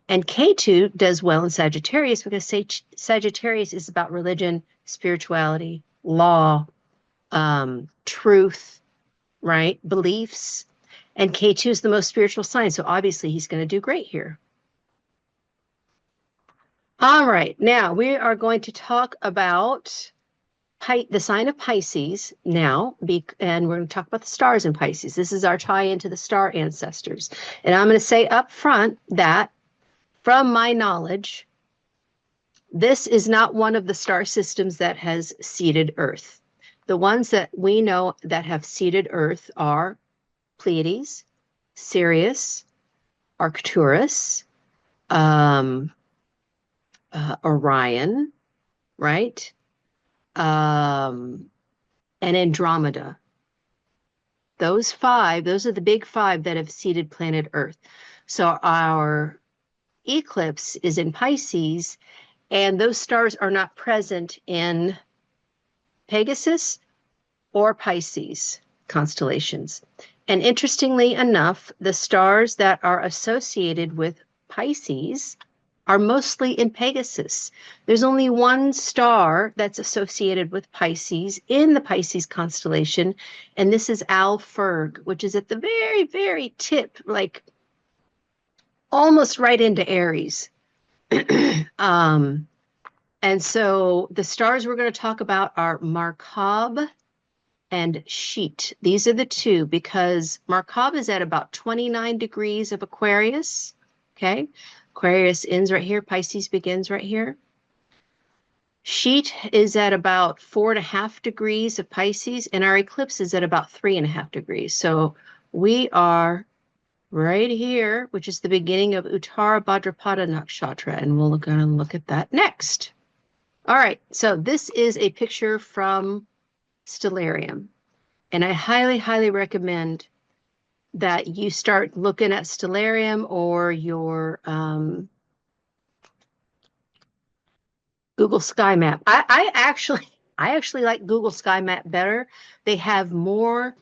And K2 does well in Sagittarius because Sagittarius is about religion, spirituality, law, truth, right? Beliefs. And K2 is the most spiritual sign. So obviously he's going to do great here. All right. Now we are going to talk about the sign of Pisces now, and we're going to talk about the stars in Pisces. This is our tie into the star ancestors. And I'm going to say up front that from my knowledge, this is not one of the star systems that has seeded Earth. The ones that we know that have seeded Earth are Pleiades, Sirius, Arcturus, Orion, right? And Andromeda. Those are the big five that have seeded planet Earth. So our eclipse is in Pisces, and those stars are not present in Pegasus or Pisces constellations. And interestingly enough, the stars that are associated with Pisces are mostly in Pegasus. There's only one star that's associated with Pisces in the Pisces constellation, and this is Alphurg, which is at the very, very tip, like almost right into Aries. And so the stars we're going to talk about are Markab and Sheet. These are the two, because Markab is at about 29 degrees of Aquarius, okay? Aquarius ends right here. Pisces begins right here. Sheet is at about 4.5 degrees of Pisces, and our eclipse is at about 3.5 degrees. So we are right here, which is the beginning of Uttara Bhadrapada Nakshatra, and we're going to look at that next. All right, so this is a picture from Stellarium, and I highly, highly recommend that you start looking at Stellarium or your Google Sky Map. I actually like Google Sky Map better. They have more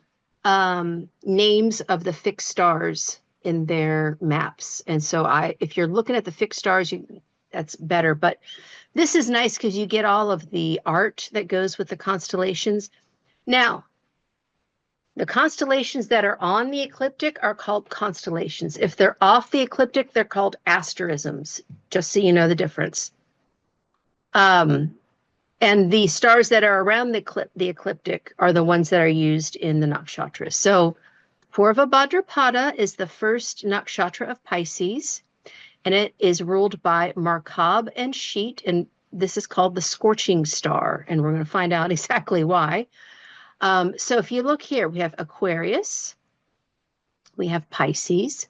names of the fixed stars in their maps, and so if you're looking at the fixed stars, that's better. But this is nice because you get all of the art that goes with the constellations. Now, the constellations that are on the ecliptic are called constellations. If they're off the ecliptic, they're called asterisms, just so you know the difference. And the stars that are around the ecliptic are the ones that are used in the nakshatras. So Purva Bhadrapada is the first nakshatra of Pisces, and it is ruled by Markab and Sheet, and this is called the scorching star, and we're going to find out exactly why. So if you look here, we have Aquarius, we have Pisces,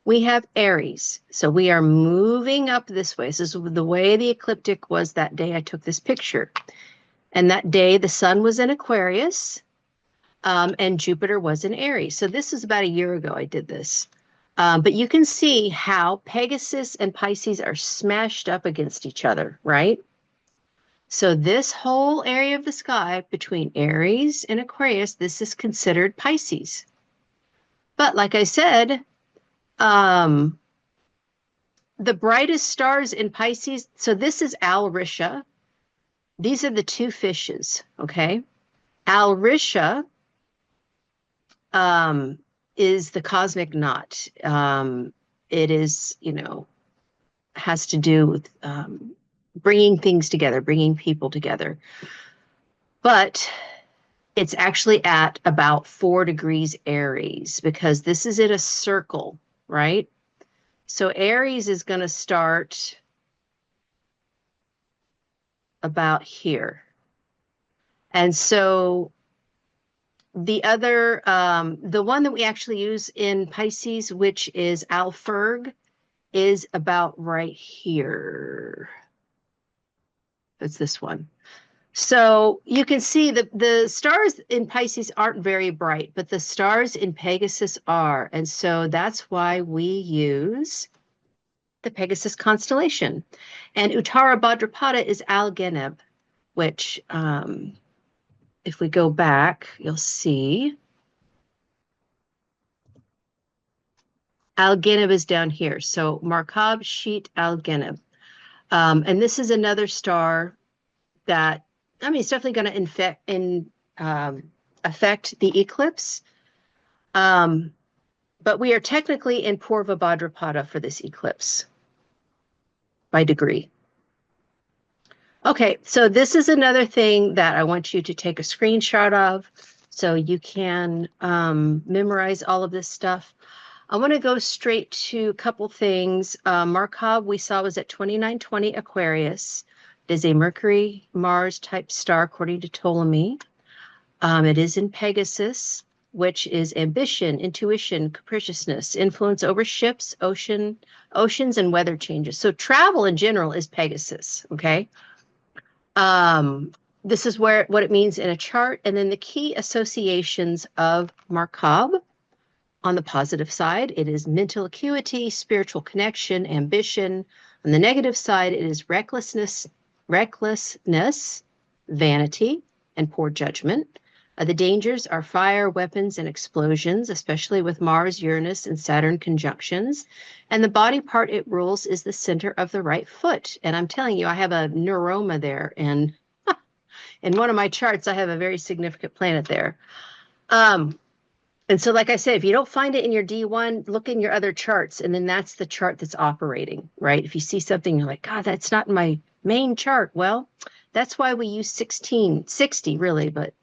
we have Aries. So we are moving up this way. This is the way the ecliptic was that day I took this picture. And that day the sun was in Aquarius, and Jupiter was in Aries. So this is about a year ago I did this. But you can see how Pegasus and Pisces are smashed up against each other, right? So this whole area of the sky between Aries and Aquarius, this is considered Pisces. But like I said, the brightest stars in Pisces, so this is Alrisha. These are the two fishes, okay? Alrisha is the cosmic knot. It is, has to do with bringing things together, bringing people together. But it's actually at about 4 degrees Aries because this is in a circle, right? So Aries is going to start about here. And so the other, the one that we actually use in Pisces, which is Alferg, is about right here. It's this one. So you can see the stars in Pisces aren't very bright, but the stars in Pegasus are. And so that's why we use the Pegasus constellation. And Uttara Bhadrapada is Algenib, which if we go back, you'll see Algenib is down here. So Markab Sheet Algenib. And this is another star that, I mean, it's definitely going to affect the eclipse. But we are technically in Purva Bhadrapada for this eclipse by degree. Okay, so this is another thing that I want you to take a screenshot of so you can memorize all of this stuff. I want to go straight to a couple things. Markov we saw was at 2920 Aquarius. It is a Mercury-Mars type star according to Ptolemy. It is in Pegasus, which is ambition, intuition, capriciousness, influence over ships, oceans, and weather changes. So travel in general is Pegasus, okay? This is what it means in a chart. And then the key associations of Markov. On the positive side, it is mental acuity, spiritual connection, ambition. On the negative side, it is recklessness, vanity, and poor judgment. The dangers are fire, weapons, and explosions, especially with Mars, Uranus, and Saturn conjunctions. And the body part it rules is the center of the right foot. And I'm telling you, I have a neuroma there. And in one of my charts, I have a very significant planet there. And so, like I said, if you don't find it in your D1, look in your other charts, and then that's the chart that's operating, right? If you see something, you're like, God, that's not in my main chart. Well, that's why we use 1660, really, but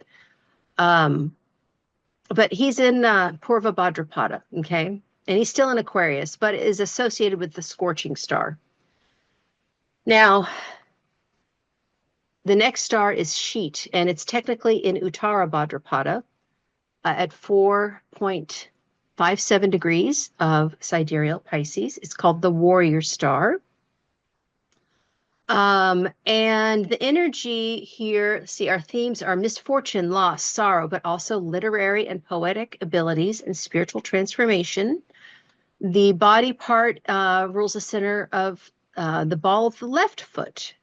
he's in Purva Bhadrapada, okay? And he's still in Aquarius, but is associated with the scorching star. Now, the next star is Sheet, and it's technically in Uttara Bhadrapada at 4.57 degrees of sidereal Pisces. It's called the Warrior Star. And the energy here, see, our themes are misfortune, loss, sorrow, but also literary and poetic abilities and spiritual transformation. The body part rules the center of the ball of the left foot.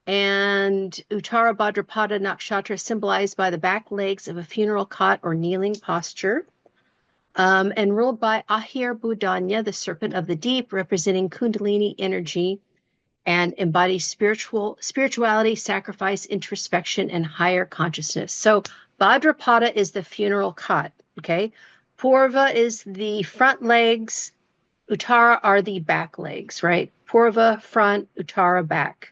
And Uttara Bhadrapada Nakshatra symbolized by the back legs of a funeral cot or kneeling posture. And ruled by Ahir Budanya, the serpent of the deep, representing Kundalini energy and embodies spirituality, sacrifice, introspection, and higher consciousness. So Bhadrapada is the funeral cot, okay? Purva is the front legs. Uttara are the back legs, right? Purva, front, Uttara, back.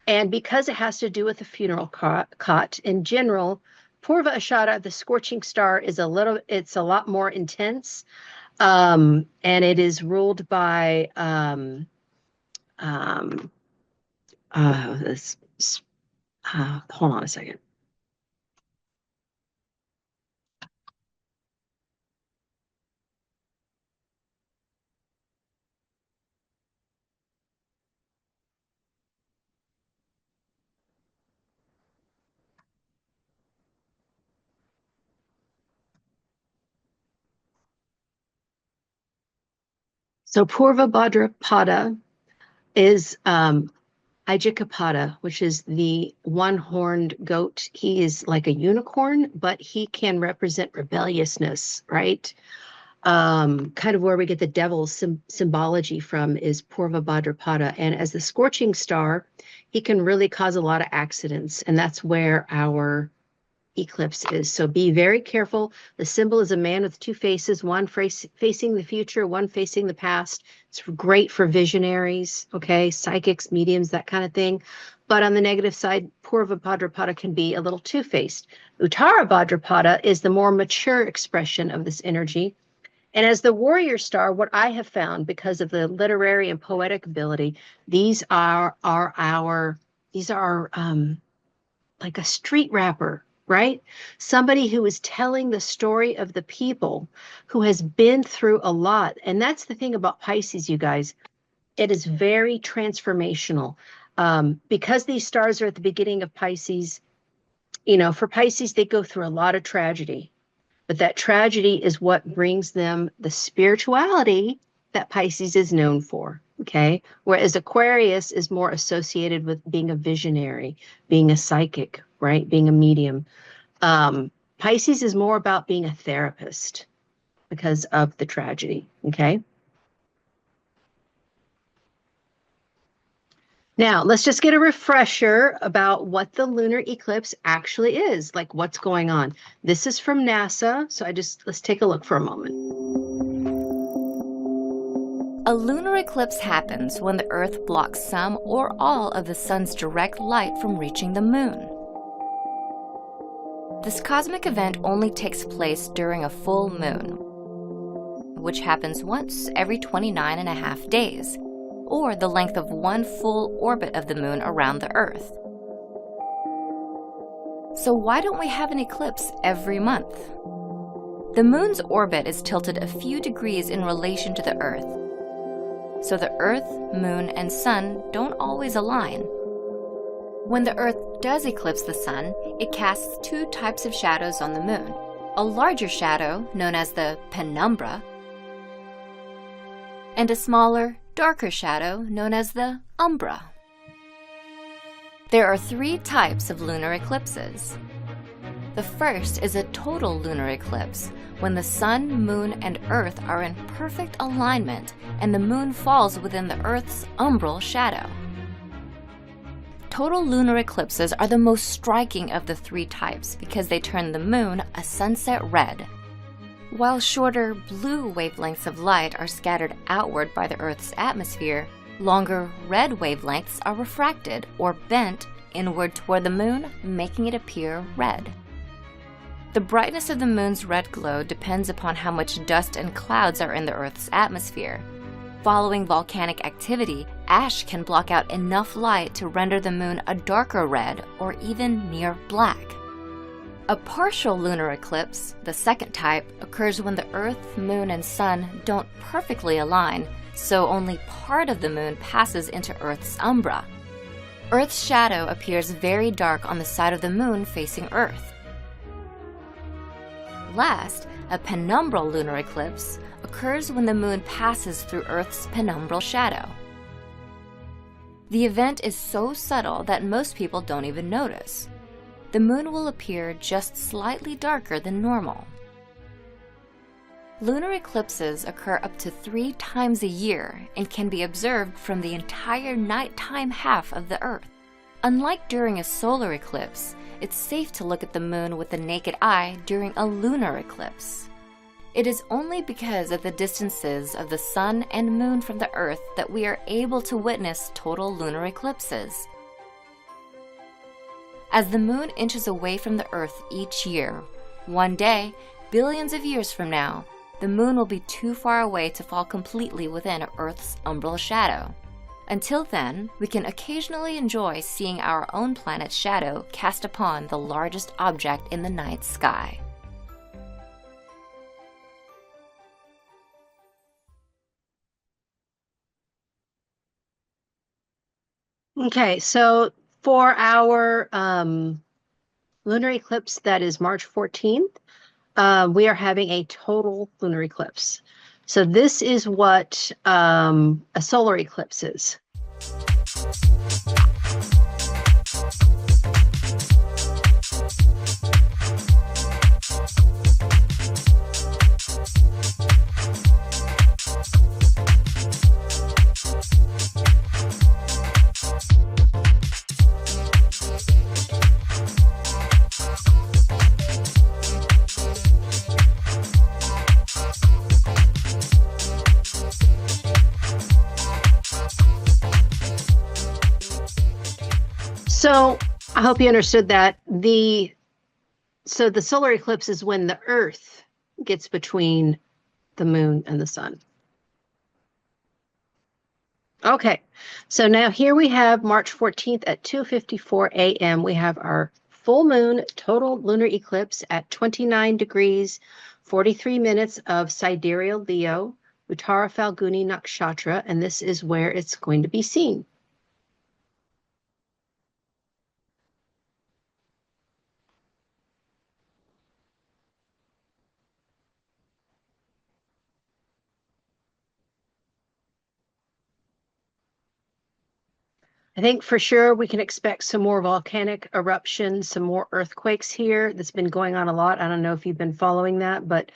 And because it has to do with the funeral cot in general, Purva Ashada, the scorching star, it's a lot more intense. And it is ruled by hold on a second. So Purva Bhadrapada is Ajikapada, which is the one-horned goat. He is like a unicorn, but he can represent rebelliousness, right? Kind of where we get the devil's symbology from is Purva Bhadrapada. And as the scorching star, he can really cause a lot of accidents. And that's where our eclipse is. So be very careful. The symbol is a man with two faces, one facing the future, one facing the past. It's great for visionaries, okay, psychics, mediums, that kind of thing. But on the negative side, Purva Bhadrapada can be a little two-faced. Uttara Bhadrapada is the more mature expression of this energy. And as the warrior star, what I have found, because of the literary and poetic ability, these are like a street rapper, right? Somebody who is telling the story of the people, who has been through a lot. And that's the thing about Pisces, you guys. It is very transformational. Because these stars are at the beginning of Pisces, for Pisces, they go through a lot of tragedy. But that tragedy is what brings them the spirituality that Pisces is known for, okay? Whereas Aquarius is more associated with being a visionary, being a psychic, right? Being a medium. Pisces is more about being a therapist because of the tragedy, okay? Now, let's just get a refresher about what the lunar eclipse actually is, like what's going on. This is from NASA, so let's take a look for a moment. A lunar eclipse happens when the Earth blocks some or all of the sun's direct light from reaching the moon. This cosmic event only takes place during a full moon, which happens once every 29.5 days. Or the length of one full orbit of the moon around the Earth. So why don't we have an eclipse every month? The moon's orbit is tilted a few degrees in relation to the Earth. So the Earth, moon, and sun don't always align. When the Earth does eclipse the sun, it casts two types of shadows on the moon. A larger shadow, known as the penumbra, and a smaller, darker shadow known as the umbra. There are three types of lunar eclipses. The first is a total lunar eclipse, when the sun, moon, and Earth are in perfect alignment and the moon falls within the Earth's umbral shadow. Total lunar eclipses are the most striking of the three types because they turn the moon a sunset red. While shorter blue wavelengths of light are scattered outward by the Earth's atmosphere, longer red wavelengths are refracted or bent inward toward the moon, making it appear red. The brightness of the moon's red glow depends upon how much dust and clouds are in the Earth's atmosphere. Following volcanic activity, ash can block out enough light to render the moon a darker red or even near black. A partial lunar eclipse, the second type, occurs when the Earth, moon, and sun don't perfectly align, so only part of the moon passes into Earth's umbra. Earth's shadow appears very dark on the side of the moon facing Earth. Last, a penumbral lunar eclipse occurs when the moon passes through Earth's penumbral shadow. The event is so subtle that most people don't even notice. The moon will appear just slightly darker than normal. Lunar eclipses occur up to 3 times a year and can be observed from the entire nighttime half of the Earth. Unlike during a solar eclipse, it's safe to look at the moon with the naked eye during a lunar eclipse. It is only because of the distances of the sun and moon from the Earth that we are able to witness total lunar eclipses. As the moon inches away from the Earth each year, one day, billions of years from now, the moon will be too far away to fall completely within Earth's umbral shadow. Until then, we can occasionally enjoy seeing our own planet's shadow cast upon the largest object in the night sky. Okay, so for our lunar eclipse that is March 14th, we are having a total lunar eclipse. So this is what a solar eclipse is. So I hope you understood that. So the solar eclipse is when the Earth gets between the moon and the sun. Okay, so now here we have March 14th at 2:54 a.m. We have our full moon total lunar eclipse at 29 degrees, 43 minutes of sidereal Leo, Uttara Falguni Nakshatra, and this is where it's going to be seen. I think for sure we can expect some more volcanic eruptions, some more earthquakes here. That's been going on a lot. I don't know if you've been following that, but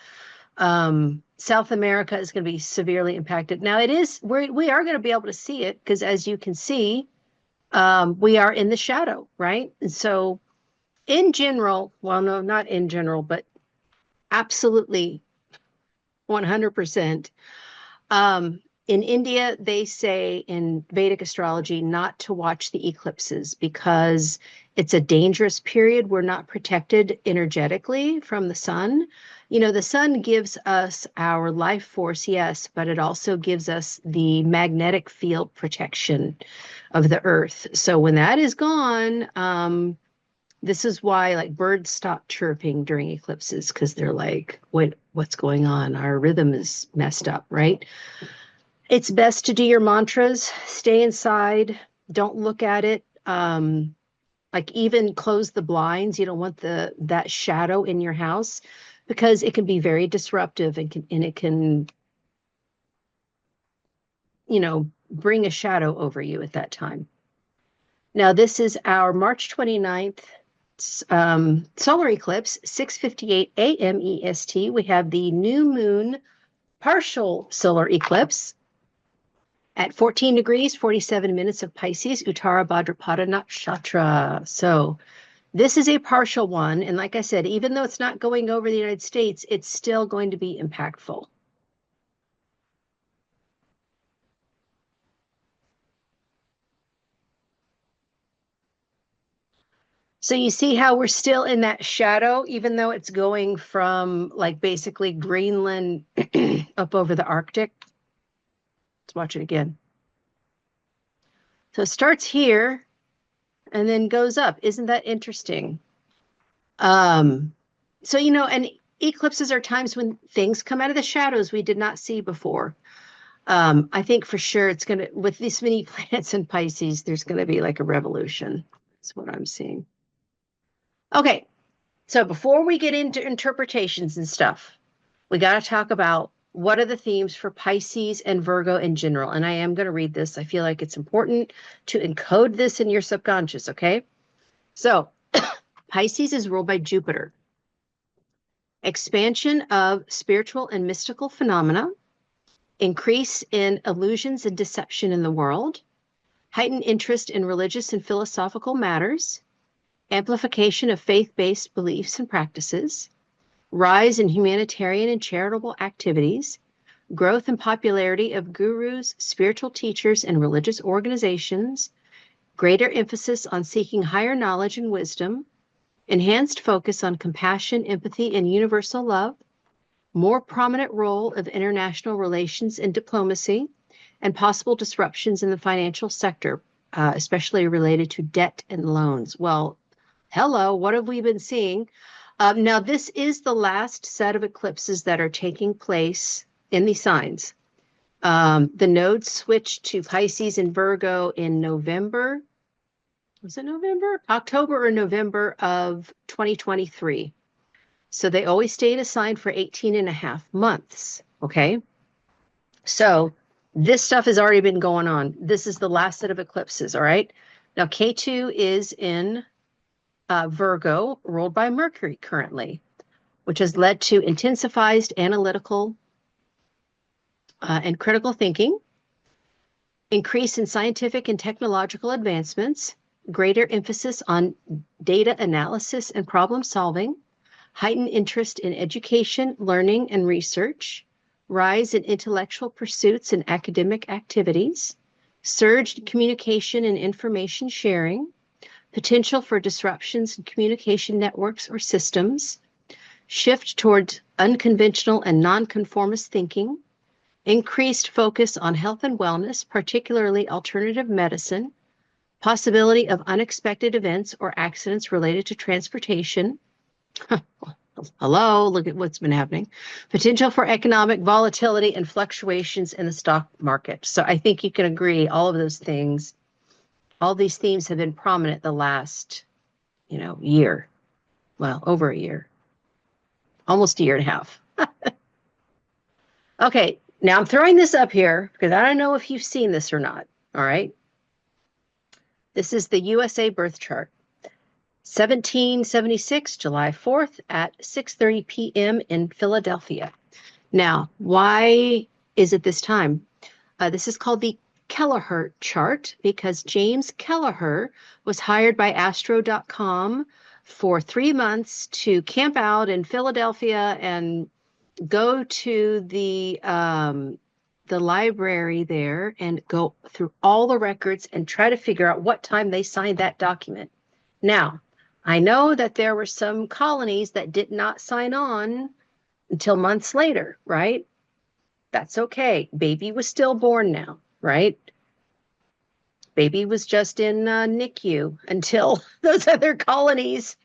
South America is going to be severely impacted. Now we are going to be able to see it because as you can see, we are in the shadow, right? And so in general, well, no, not in general, but absolutely 100%. In India, they say in Vedic astrology not to watch the eclipses because it's a dangerous period. We're not protected energetically from the sun. You know, the sun gives us our life force, yes, but it also gives us the magnetic field protection of the earth. So when that is gone, this is why like birds stop chirping during eclipses because they're like, what's going on? Our rhythm is messed up, right? It's best to do your mantras, stay inside, don't look at it. Like even close the blinds. You don't want that shadow in your house because it can be very disruptive and it can, you know, bring a shadow over you at that time. Now this is our March 29th solar eclipse, 6:58 a.m. EST. We have the new moon partial solar eclipse at 14 degrees, 47 minutes of Pisces, Uttara Bhadrapada Nakshatra. So this is a partial one. And like I said, even though it's not going over the United States, it's still going to be impactful. So you see how we're still in that shadow, even though it's going from like basically Greenland up over the Arctic. Let's watch it again. So it starts here and then goes up. Isn't that interesting? So, you know, and eclipses are times when things come out of the shadows we did not see before. I think for sure it's going to, with this many planets in Pisces, there's going to be like a revolution. That's what I'm seeing. Okay, so before we get into interpretations and stuff, we got to talk about what are the themes for Pisces and Virgo in general. And I am going to read this. I feel like it's important to encode this in your subconscious, okay? So Pisces is ruled by Jupiter. Expansion of spiritual and mystical phenomena, increase in illusions and deception in the world, heightened interest in religious and philosophical matters, amplification of faith-based beliefs and practices, rise in humanitarian and charitable activities, growth and popularity of gurus, spiritual teachers, and religious organizations, greater emphasis on seeking higher knowledge and wisdom, enhanced focus on compassion, empathy, and universal love, more prominent role of international relations and diplomacy, and possible disruptions in the financial sector, especially related to debt and loans. Well, hello, what have we been seeing? Now, this is the last set of eclipses that are taking place in these signs. The nodes switched to Pisces and Virgo in November. Was it November? October or November of 2023. So they always stay in a sign for 18 and a half months, okay? So this stuff has already been going on. This is the last set of eclipses, all right? Now, K2 is in Virgo, ruled by Mercury currently, which has led to intensified analytical and critical thinking, increase in scientific and technological advancements, greater emphasis on data analysis and problem solving, heightened interest in education, learning, and research, rise in intellectual pursuits and academic activities, surged communication and information sharing, potential for disruptions in communication networks or systems, shift towards unconventional and nonconformist thinking, increased focus on health and wellness, particularly alternative medicine, possibility of unexpected events or accidents related to transportation. Hello, look at what's been happening. Potential for economic volatility and fluctuations in the stock market. So I think you can agree all of those things, all these themes have been prominent the last, year. Well, over a year. Almost a year and a half. Okay, now I'm throwing this up here because I don't know if you've seen this or not. All right. This is the USA birth chart. 1776, July 4th at 6:30 p.m. in Philadelphia. Now, why is it this time? This is called the Kelleher chart because James Kelleher was hired by Astro.com for 3 months to camp out in Philadelphia and go to the library there and go through all the records and try to figure out what time they signed that document. Now, I know that there were some colonies that did not sign on until months later, right? That's okay. Baby was still born now, right? Baby was just in NICU until those other colonies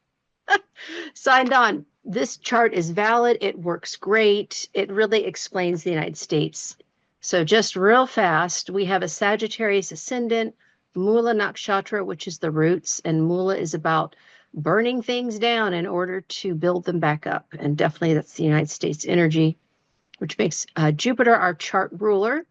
signed on. This chart is valid. It works great. It really explains the United States. So just real fast, we have a Sagittarius ascendant, Mula Nakshatra, which is the roots, and Mula is about burning things down in order to build them back up. And definitely that's the United States energy, which makes Jupiter our chart ruler.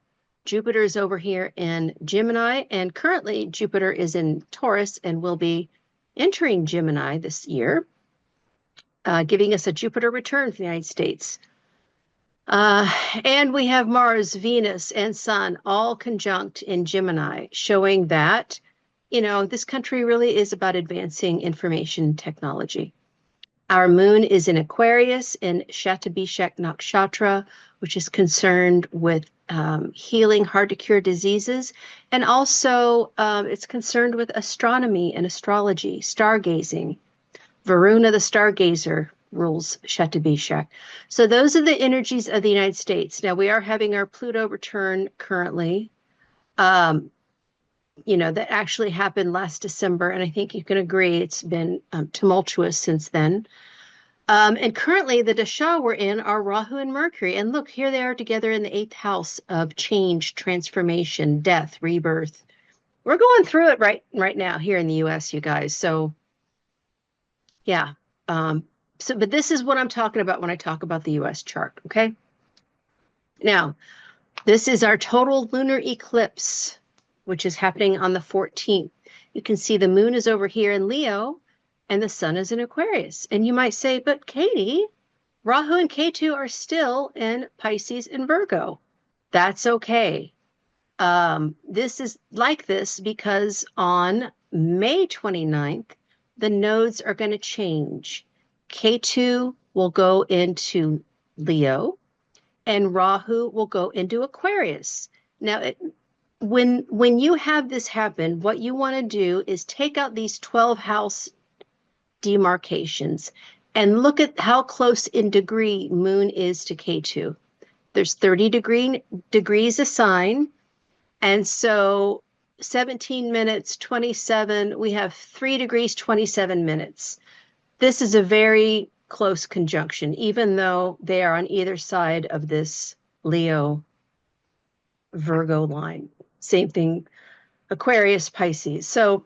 Jupiter is over here in Gemini, and currently Jupiter is in Taurus and will be entering Gemini this year, giving us a Jupiter return for the United States. And we have Mars, Venus, and Sun all conjunct in Gemini, showing that this country really is about advancing information technology. Our moon is in Aquarius in Shatabishak Nakshatra, which is concerned with healing hard-to-cure diseases. And also it's concerned with astronomy and astrology, stargazing. Varuna the stargazer rules Shatabishak. So those are the energies of the United States. Now, we are having our Pluto return currently. That actually happened last December, and I think you can agree it's been tumultuous since then. And currently, the dasha we're in are Rahu and Mercury. And look, here they are together in the 8th house of change, transformation, death, rebirth. We're going through it right now here in the U.S., you guys. So, yeah. But this is what I'm talking about when I talk about the U.S. chart, okay? Now, this is our total lunar eclipse, which is happening on the 14th. You can see the moon is over here in Leo and the sun is in Aquarius. And you might say, but Katie, Rahu and Ketu are still in Pisces and Virgo. That's okay. This is like this because on May 29th, the nodes are going to change. Ketu will go into Leo and Rahu will go into Aquarius. Now, when you have this happen, what you want to do is take out these 12 house demarcations and look at how close in degree moon is to Ketu. There's 30 degrees a sign. And so 17 minutes, 27, we have 3 degrees, 27 minutes. This is a very close conjunction, even though they are on either side of this Leo Virgo line. Same thing, Aquarius, Pisces. So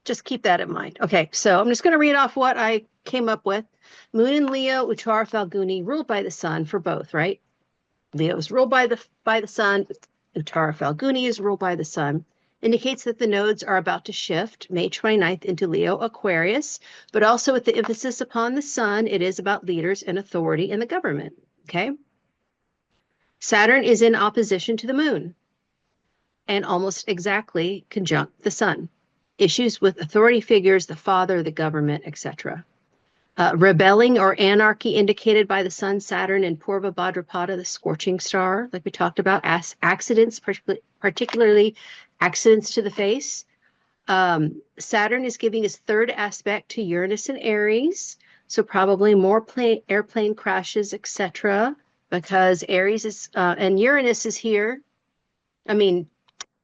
just keep that in mind. Okay, so I'm just going to read off what I came up with. Moon in Leo, Uttara Falguni, ruled by the sun for both, right? Leo is ruled by the sun. Uttara Falguni is ruled by the sun. Indicates that the nodes are about to shift May 29th into Leo Aquarius, but also with the emphasis upon the sun, it is about leaders and authority in the government, okay? Saturn is in opposition to the moon and almost exactly conjunct the sun. Issues with authority figures, the father, the government, etc. Rebelling or anarchy indicated by the sun, Saturn, and Purva Bhadrapada, the scorching star, like we talked about, accidents, particularly accidents to the face. Saturn is giving his third aspect to Uranus and Aries, so probably more airplane crashes, etc. Because Aries is and Uranus is here. I mean,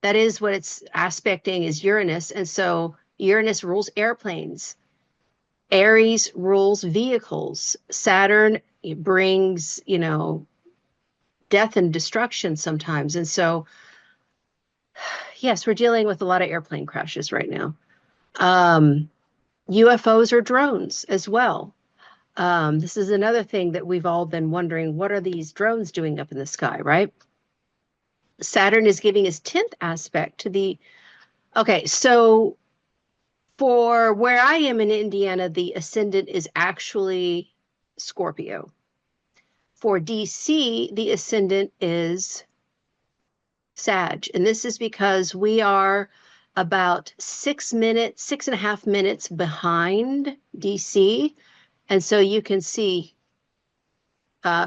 that is what it's aspecting is Uranus, and so Uranus rules airplanes. Aries rules vehicles. Saturn brings, death and destruction sometimes, and so yes, we're dealing with a lot of airplane crashes right now. UFOs or drones as well. This is another thing that we've all been wondering, what are these drones doing up in the sky, right? Saturn is giving his 10th aspect to the, okay, so for where I am in Indiana, the ascendant is actually Scorpio. For DC, the ascendant is Sag, and this is because we are about 6.5 minutes behind DC. And so you can see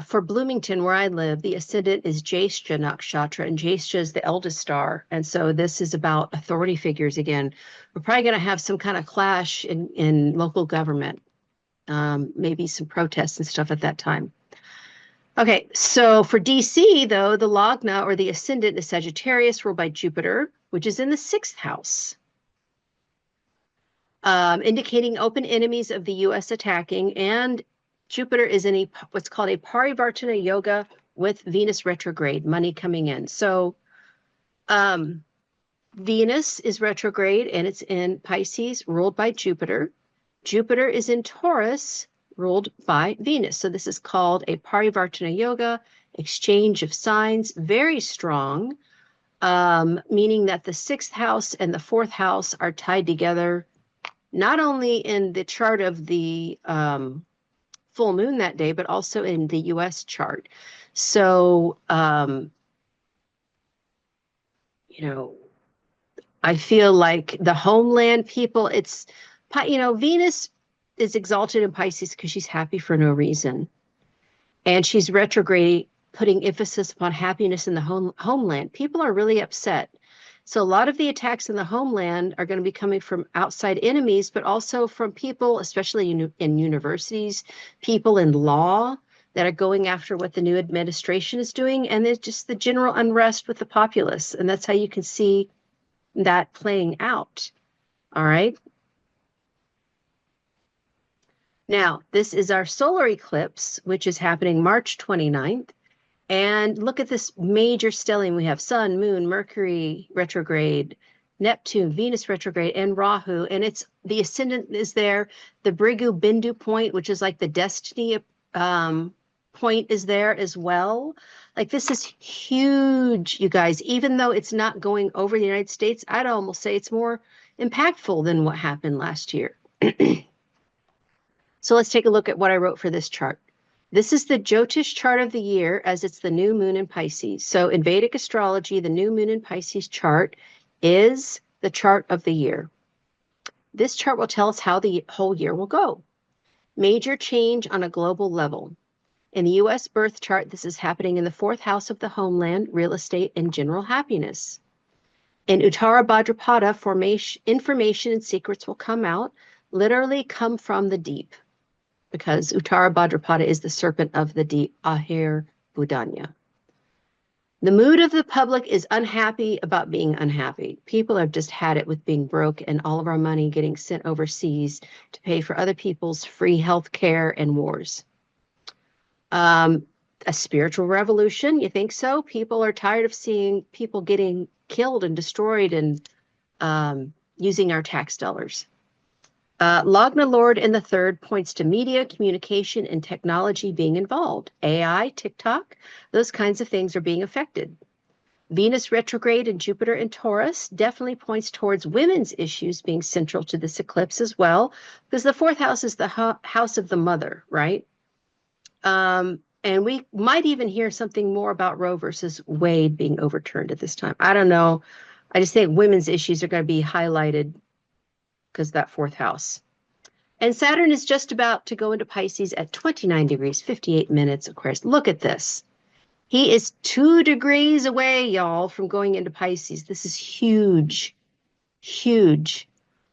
for Bloomington, where I live, the ascendant is Jyeshtha Nakshatra, and Jyeshtha is the eldest star. And so this is about authority figures again. We're probably going to have some kind of clash in local government, maybe some protests and stuff at that time. Okay, so for DC, though, the Lagna or the ascendant is Sagittarius, ruled by Jupiter, which is in the 6th house, indicating open enemies of the U.S. attacking. And Jupiter is in what's called a Parivartana Yoga with Venus retrograde, money coming in. So Venus is retrograde, and it's in Pisces, ruled by Jupiter. Jupiter is in Taurus, ruled by Venus. So this is called a Parivartana Yoga, exchange of signs, very strong, meaning that the 6th house and the 4th house are tied together, not only in the chart of the full moon that day, but also in the U.S. chart. So, I feel like the homeland people, it's, Venus is exalted in Pisces because she's happy for no reason. And she's retrograde, putting emphasis upon happiness in the homeland. People are really upset. So a lot of the attacks in the homeland are going to be coming from outside enemies, but also from people, especially in universities, people in law that are going after what the new administration is doing. And there's just the general unrest with the populace. And that's how you can see that playing out. All right. Now, this is our solar eclipse, which is happening March 29th. And look at this major stellium. We have Sun, Moon, Mercury retrograde, Neptune, Venus retrograde, and Rahu. And it's the ascendant is there. The Brigu Bindu point, which is like the destiny point, is there as well. Like, this is huge, you guys. Even though it's not going over the United States, I'd almost say it's more impactful than what happened last year. So let's take a look at what I wrote for this chart. This is the Jyotish chart of the year, as it's the new moon in Pisces. So in Vedic astrology, the new moon in Pisces chart is the chart of the year. This chart will tell us how the whole year will go. Major change on a global level. In the U.S. birth chart, this is happening in the 4th house of the homeland, real estate, and general happiness. In Uttara Bhadrapada, information and secrets will come out, literally come from the deep, because Uttara Bhadrapada is the serpent of the deep, Ahir Budanya. The mood of the public is unhappy about being unhappy. People have just had it with being broke and all of our money getting sent overseas to pay for other people's free health care and wars. A spiritual revolution, you think so? People are tired of seeing people getting killed and destroyed and using our tax dollars. Lagna Lord in the 3rd points to media, communication, and technology being involved. AI, TikTok, those kinds of things are being affected. Venus retrograde and Jupiter in Taurus definitely points towards women's issues being central to this eclipse as well, because the 4th house is the house of the mother, right? And we might even hear something more about Roe versus Wade being overturned at this time. I don't know. I just think women's issues are going to be highlighted because that 4th house. And Saturn is just about to go into Pisces at 29 degrees, 58 minutes, of course. Look at this. He is 2 degrees away, y'all, from going into Pisces. This is huge. huge.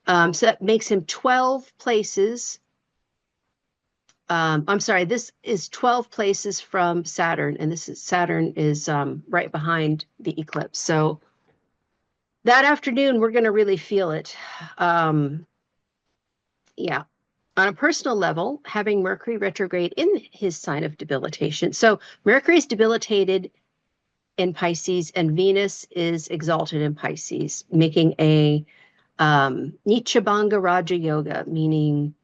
So that makes him 12 places. I'm sorry, this is 12 places from Saturn, and Saturn is right behind the eclipse. So that afternoon, we're going to really feel it. Yeah. On a personal level, having Mercury retrograde in his sign of debilitation. So Mercury is debilitated in Pisces and Venus is exalted in Pisces, making a Nichabanga Raja Yoga, meaning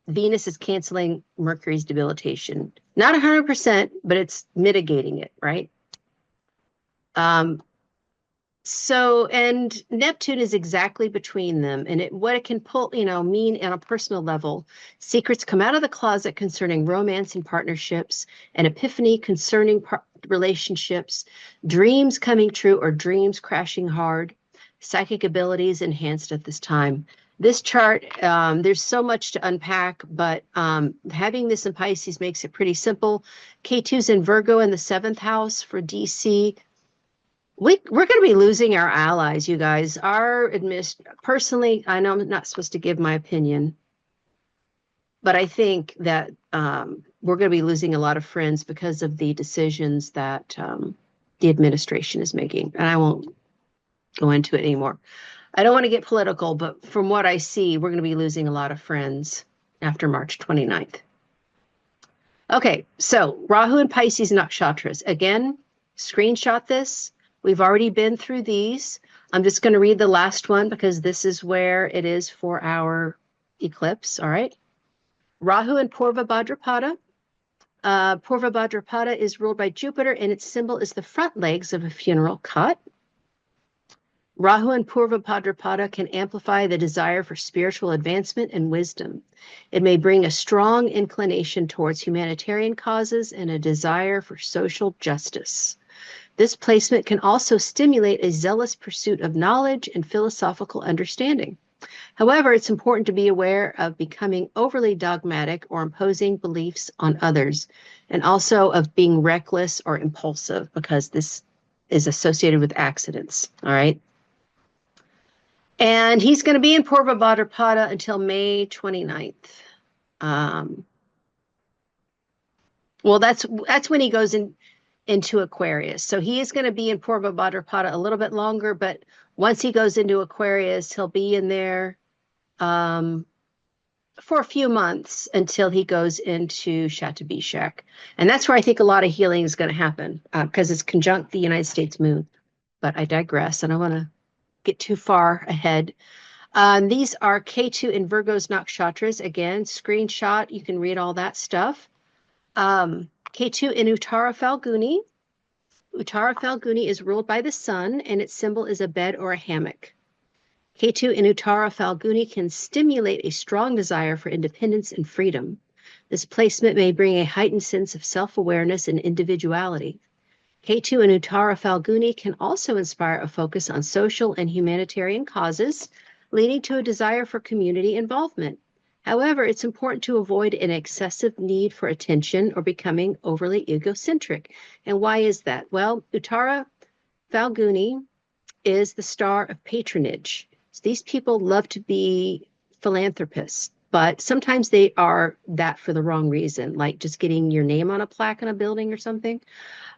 Venus is canceling Mercury's debilitation. Not 100%, but it's mitigating it, right? And Neptune is exactly between them, and what it can pull, mean on a personal level. Secrets come out of the closet concerning romance and partnerships, an epiphany concerning relationships, dreams coming true or dreams crashing hard, psychic abilities enhanced at this time. This chart, there's so much to unpack, but having this in Pisces makes it pretty simple. K2's in Virgo in the 7th house for DC. We're going to be losing our allies, you guys. Personally, I know I'm not supposed to give my opinion, but I think that we're going to be losing a lot of friends because of the decisions that the administration is making. And I won't go into it anymore. I don't want to get political, but from what I see, we're going to be losing a lot of friends after March 29th. Okay, so Rahu and Pisces nakshatras. Again, screenshot this. We've already been through these. I'm just going to read the last one because this is where it is for our eclipse. All right. Rahu and Purva Bhadrapada. Purva Bhadrapada is ruled by Jupiter, and its symbol is the front legs of a funeral cot. Rahu and Purva Bhadrapada can amplify the desire for spiritual advancement and wisdom. It may bring a strong inclination towards humanitarian causes and a desire for social justice. This placement can also stimulate a zealous pursuit of knowledge and philosophical understanding. However, it's important to be aware of becoming overly dogmatic or imposing beliefs on others, and also of being reckless or impulsive, because this is associated with accidents. All right. And he's going to be in Purva Bhadrapada until May 29th. Well, that's when he goes into Aquarius. So he is going to be in Purva Bhadrapada a little bit longer, but once he goes into Aquarius, he'll be in there for a few months until he goes into Shatabishak. And that's where I think a lot of healing is going to happen because it's conjunct the United States moon. But I digress. I don't want to get too far ahead. These are K2 in Virgo's nakshatras. Again, screenshot. You can read all that stuff. K2 in Uttara Falguni. Uttara Falguni is ruled by the sun, and its symbol is a bed or a hammock. K2 in Uttara Falguni can stimulate a strong desire for independence and freedom. This placement may bring a heightened sense of self-awareness and individuality. K2 in Uttara Falguni can also inspire a focus on social and humanitarian causes, leading to a desire for community involvement. However, it's important to avoid an excessive need for attention or becoming overly egocentric. And why is that? Well, Uttara Falguni is the star of patronage. So these people love to be philanthropists, but sometimes they are that for the wrong reason, like just getting your name on a plaque in a building or something.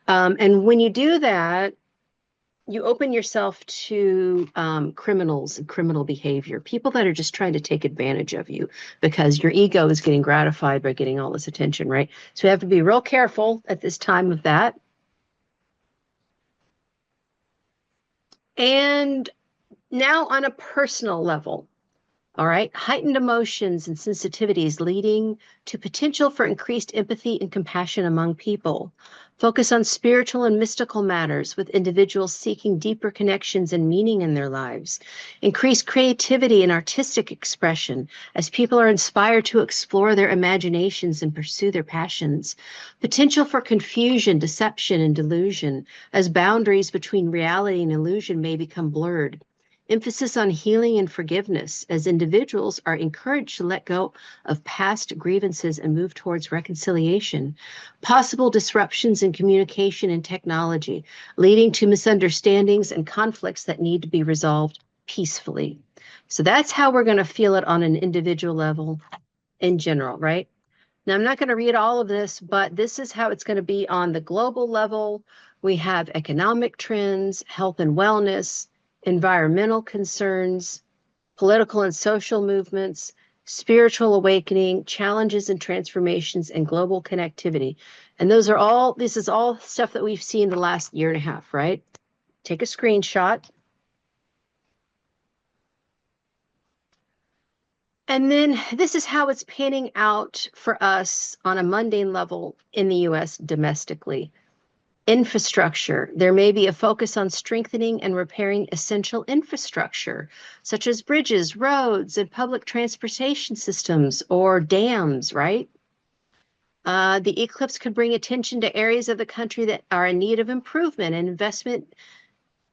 And when you do that, you open yourself to criminals and criminal behavior, people that are just trying to take advantage of you because your ego is getting gratified by getting all this attention, right? So we have to be real careful at this time of that. And now on a personal level, all right, heightened emotions and sensitivities leading to potential for increased empathy and compassion among people. Focus on spiritual and mystical matters with individuals seeking deeper connections and meaning in their lives. Increase creativity and artistic expression as people are inspired to explore their imaginations and pursue their passions. Potential for confusion, deception, and delusion as boundaries between reality and illusion may become blurred. Emphasis on healing and forgiveness as individuals are encouraged to let go of past grievances and move towards reconciliation. Possible disruptions in communication and technology, leading to misunderstandings and conflicts that need to be resolved peacefully. So that's how we're going to feel it on an individual level in general, right? Now, I'm not going to read all of this, but this is how it's going to be on the global level. We have economic trends, health and wellness, environmental concerns, political and social movements, spiritual awakening, challenges and transformations, and global connectivity. And this is all stuff that we've seen the last year and a half, right? Take a screenshot. And then this is how it's panning out for us on a mundane level in the US domestically. Infrastructure. There may be a focus on strengthening and repairing essential infrastructure, such as bridges, roads, and public transportation systems or dams, right? The eclipse could bring attention to areas of the country that are in need of improvement and investment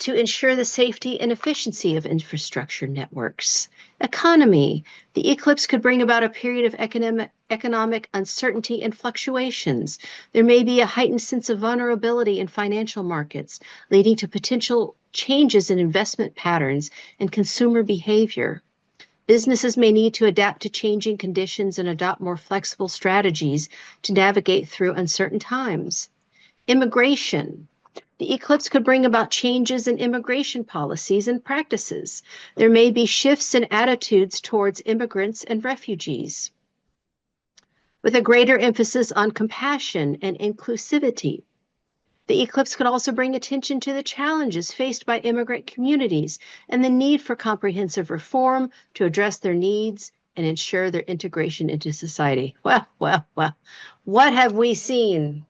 to ensure the safety and efficiency of infrastructure networks. Economy. The eclipse could bring about a period of economic uncertainty and fluctuations. There may be a heightened sense of vulnerability in financial markets, leading to potential changes in investment patterns and consumer behavior. Businesses may need to adapt to changing conditions and adopt more flexible strategies to navigate through uncertain times. Immigration. The eclipse could bring about changes in immigration policies and practices. There may be shifts in attitudes towards immigrants and refugees, with a greater emphasis on compassion and inclusivity. The eclipse could also bring attention to the challenges faced by immigrant communities and the need for comprehensive reform to address their needs and ensure their integration into society. Well, what have we seen,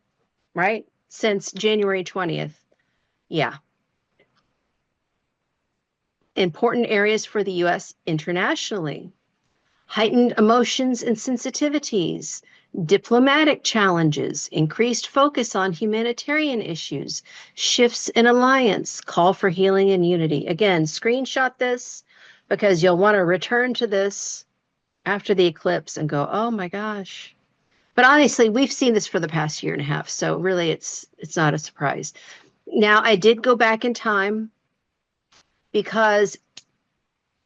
right? Since January 20th. Yeah. Important areas for the U.S. internationally. Heightened emotions and sensitivities, diplomatic challenges, increased focus on humanitarian issues, shifts in alliance, call for healing and unity. Again, screenshot this because you'll want to return to this after the eclipse and go, oh my gosh. But honestly, we've seen this for the past year and a half, so really it's not a surprise. Now, I did go back in time because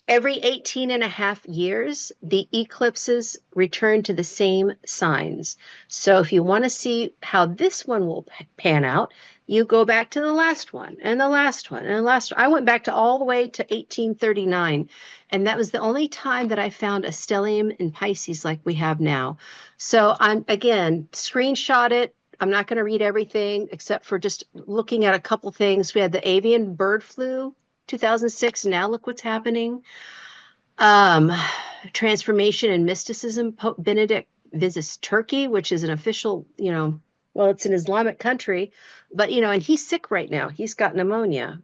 every 18 and a half years, the eclipses return to the same signs. So if you want to see how this one will pan out, you go back to the last one and the last one and the last one. I went back to all the way to 1839, and that was the only time that I found a stellium in Pisces like we have now. So I'm, again, screenshot it. I'm not going to read everything except for just looking at a couple things. We had the avian bird flu, 2006. Now look what's happening. Transformation and mysticism. Pope Benedict visits Turkey, which is an official, well, it's an Islamic country, but, and he's sick right now. He's got pneumonia.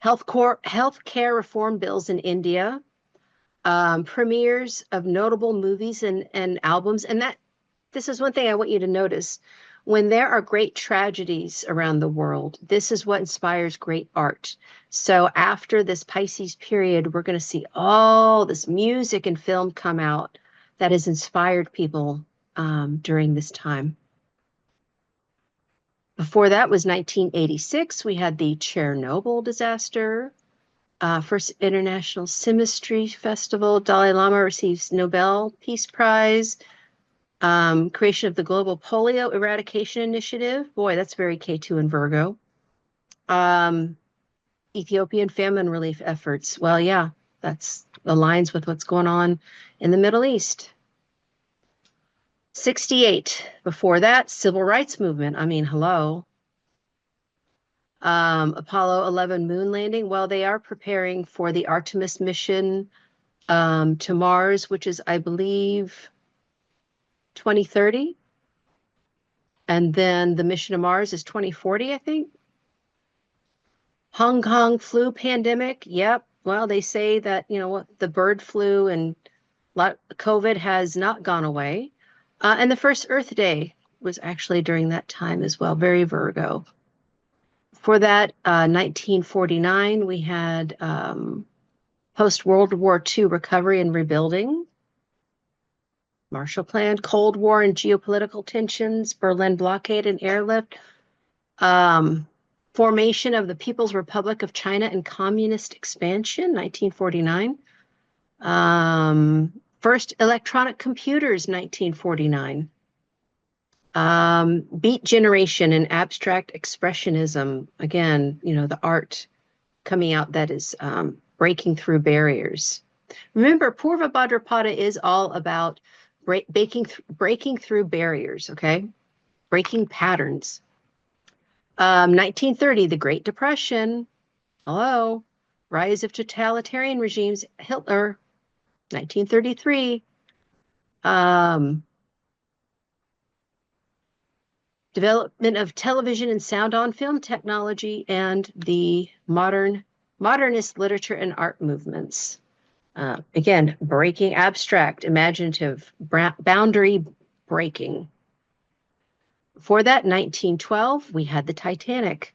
Healthcare reform bills in India. Premieres of notable movies and albums. And this is one thing I want you to notice. When there are great tragedies around the world, this is what inspires great art. So after this Pisces period, we're going to see all this music and film come out that has inspired people during this time. Before that was 1986. We had the Chernobyl disaster. First International Symmetry Festival. Dalai Lama receives Nobel Peace Prize. Creation of the Global Polio Eradication Initiative. Boy, that's very K2 and Virgo. Ethiopian famine relief efforts. Well, yeah, that's aligns with what's going on in the Middle East. 68. Before that, Civil Rights Movement. I mean, hello. Apollo 11 moon landing. Well, they are preparing for the Artemis mission to Mars, which is, I believe, 2030. And then the mission to Mars is 2040, I think. Hong Kong flu pandemic. Yep. Well, they say that, the bird flu and COVID has not gone away. And the first Earth Day was actually during that time as well. Very Virgo. For that, 1949, we had post-World War II recovery and rebuilding. Marshall Plan, Cold War and geopolitical tensions, Berlin blockade and airlift. Formation of the People's Republic of China and communist expansion, 1949. First electronic computers, 1949. Beat generation and abstract expressionism. Again, the art coming out that is breaking through barriers. Remember, Purva Bhadrapada is all about breaking through barriers, okay? Breaking patterns. 1930, the Great Depression. Hello. Rise of totalitarian regimes. Hitler. 1933. Development of television and sound on film technology and the modernist literature and art movements. Again, breaking abstract, imaginative, boundary breaking. For that, 1912, we had the Titanic.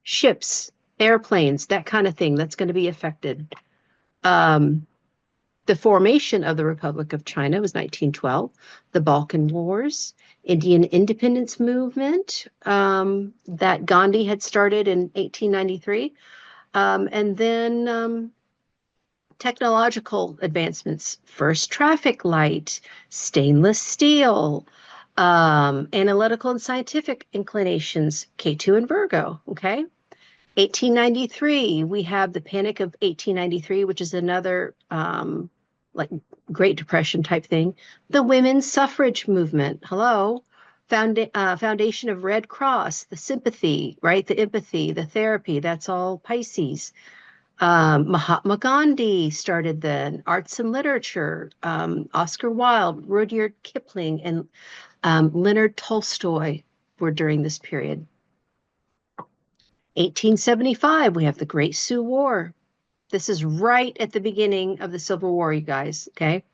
Ships, airplanes, that kind of thing that's going to be affected. The formation of the Republic of China was 1912. The Balkan Wars, Indian independence movement that Gandhi had started in 1893. And then technological advancements, first traffic light, stainless steel, analytical and scientific inclinations, K2 and Virgo, okay? 1893, we have the Panic of 1893, which is another like Great Depression type thing. The women's suffrage movement, hello. Foundation of Red Cross, the sympathy, right? The empathy, the therapy, that's all Pisces. Mahatma Gandhi started then. Arts and literature, Oscar Wilde, Rudyard Kipling, and Leonard Tolstoy were during this period. 1875, we have the Great Sioux War. This is right at the beginning of the Civil War, you guys, okay?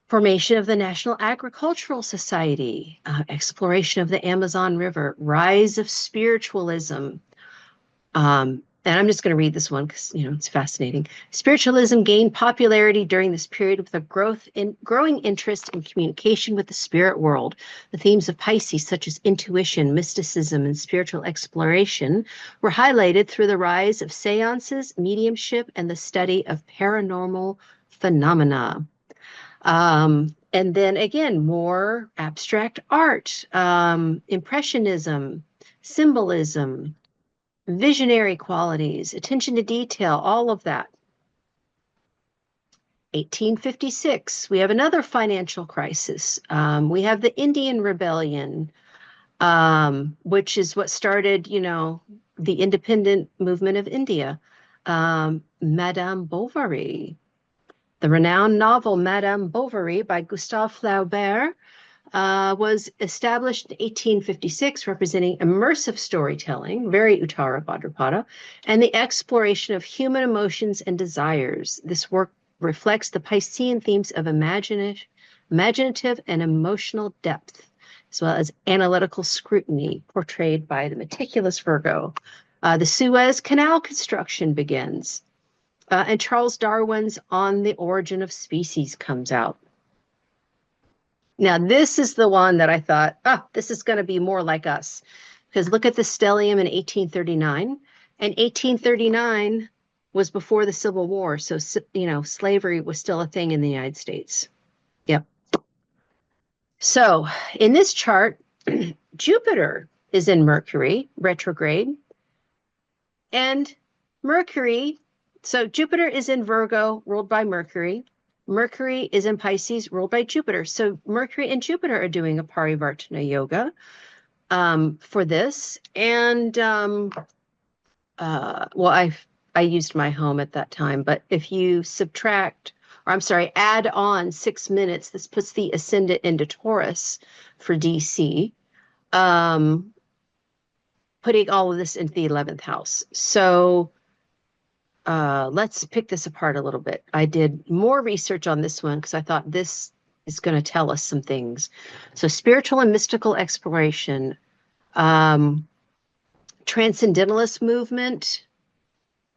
Formation of the National Agricultural Society, exploration of the Amazon River, rise of spiritualism. And I'm just going to read this one because, it's fascinating. Spiritualism gained popularity during this period with a growing interest in communication with the spirit world. The themes of Pisces, such as intuition, mysticism, and spiritual exploration, were highlighted through the rise of seances, mediumship, and the study of paranormal phenomena. And then again, more abstract art, impressionism, symbolism, visionary qualities, attention to detail, all of that. 1856, we have another financial crisis. We have the Indian Rebellion, which is what started, the independent movement of India. Madame Bovary, the renowned novel Madame Bovary by Gustave Flaubert, was established in 1856, representing immersive storytelling, very Uttara Bhadrapada, and the exploration of human emotions and desires. This work reflects the Piscean themes of imaginative and emotional depth, as well as analytical scrutiny portrayed by the meticulous Virgo. The Suez Canal construction begins, and Charles Darwin's On the Origin of Species comes out. Now, this is the one that I thought, this is going to be more like us. Because look at the stellium in 1839. And 1839 was before the Civil War. So, slavery was still a thing in the United States. Yep. So, in this chart, Jupiter is in Mercury, retrograde. And Mercury, so Jupiter is in Virgo, ruled by Mercury. Mercury is in Pisces, ruled by Jupiter. So Mercury and Jupiter are doing a Parivartana yoga for this. And, I used my home at that time. But if you add on 6 minutes, this puts the ascendant into Taurus for DC, putting all of this into the 11th house. So let's pick this apart a little bit. I did more research on this one because I thought this is going to tell us some things. So spiritual and mystical exploration, transcendentalist movement,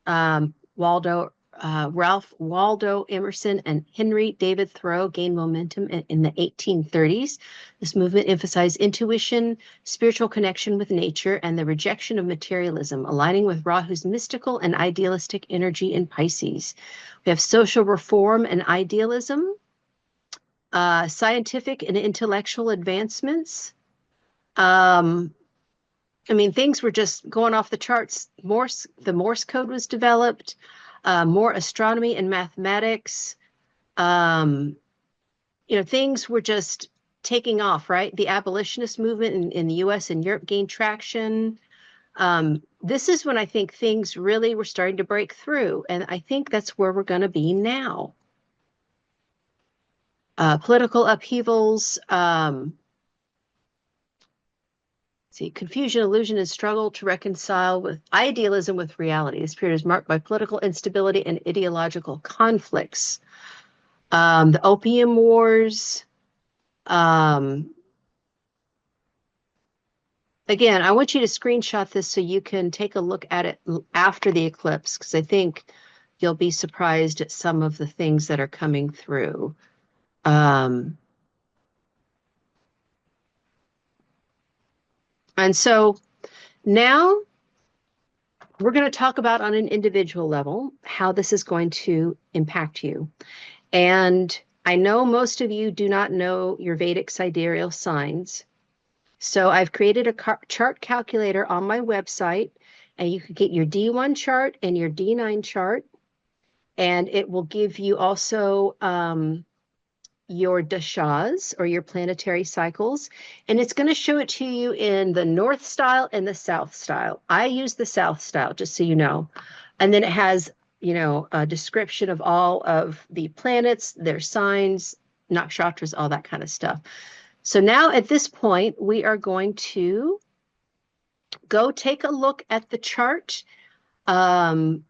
Waldo Ralph Waldo Emerson and Henry David Thoreau gained momentum in the 1830s. This movement emphasized intuition, spiritual connection with nature, and the rejection of materialism, aligning with Rahu's mystical and idealistic energy in Pisces. We have social reform and idealism, scientific and intellectual advancements. I mean, things were just going off the charts. The Morse code was developed, more astronomy and mathematics. Things were just taking off, right? The abolitionist movement in the US and Europe gained traction. This is when I think things really were starting to break through. And I think that's where we're going to be now. Political upheavals, confusion, illusion, and struggle to reconcile with idealism with reality. This period is marked by political instability and ideological conflicts. The Opium Wars. Again, I want you to screenshot this so you can take a look at it after the eclipse, because I think you'll be surprised at some of the things that are coming through. And so now we're going to talk about on an individual level how this is going to impact you. And I know most of you do not know your Vedic sidereal signs. So I've created a chart calculator on my website, and you can get your D1 chart and your D9 chart. And it will give you also your dashas, or your planetary cycles, and it's going to show it to you in the north style and the south style. I use the south style, just so you know. And then it has, a description of all of the planets, their signs, nakshatras, all that kind of stuff. So now at this point, we are going to go take a look at the chart so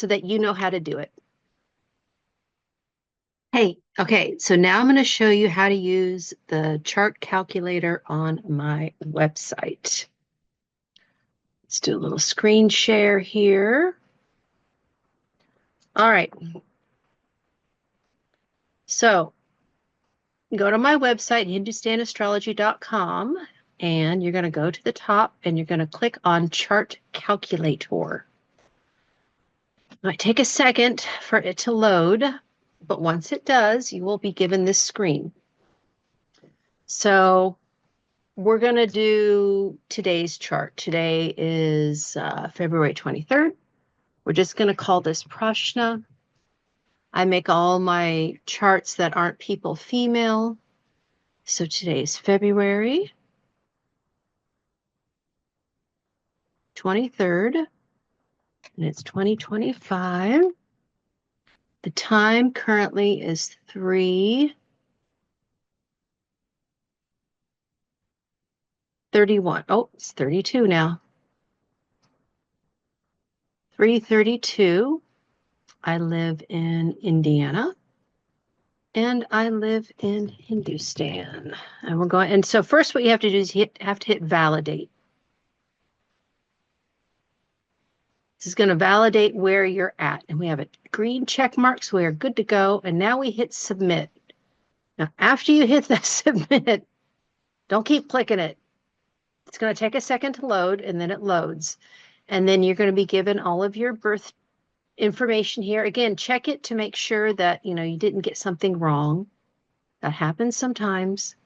that you know how to do it. Hey, okay, so now I'm going to show you how to use the chart calculator on my website. Let's do a little screen share here. All right. So go to my website, hindustanastrology.com, and you're going to go to the top and you're going to click on Chart Calculator. It might take a second for it to load, but once it does, you will be given this screen. So we're going to do today's chart. Today is February 23rd. We're just going to call this Prashna. I make all my charts that aren't people female. So today's February 23rd, and it's 2025. The time currently is 3:31. Oh, it's 32 now. 3:32. I live in Indiana, and I live in Hindustan. And we're going. And so first, what you have to do is have to hit validate. This is going to validate where you're at. And we have a green check mark, so we are good to go. And now we hit submit. Now, after you hit the submit, don't keep clicking it. It's going to take a second to load, and then it loads. And then you're going to be given all of your birth information here. Again, check it to make sure that, you didn't get something wrong. That happens sometimes.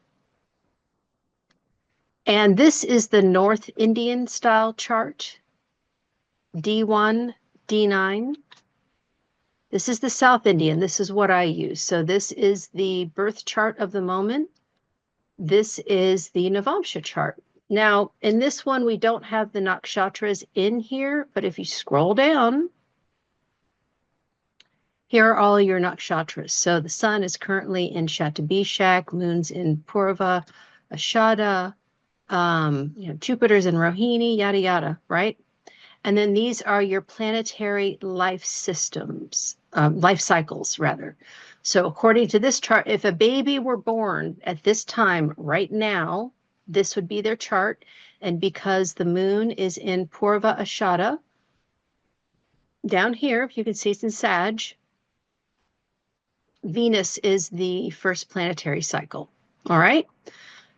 And this is the North Indian style chart. D1, D9. This is the South Indian. This is what I use. So this is the birth chart of the moment. This is the Navamsha chart. Now, in this one, we don't have the nakshatras in here, but if you scroll down, here are all your nakshatras. So the sun is currently in Shatabishak, moon's in Purva, Ashada, Jupiter's in Rohini, yada, yada, right? And then these are your planetary life systems, life cycles, rather. So according to this chart, if a baby were born at this time right now, this would be their chart. And because the moon is in Purva Ashada, down here, if you can see it's in Sag, Venus is the first planetary cycle. All right.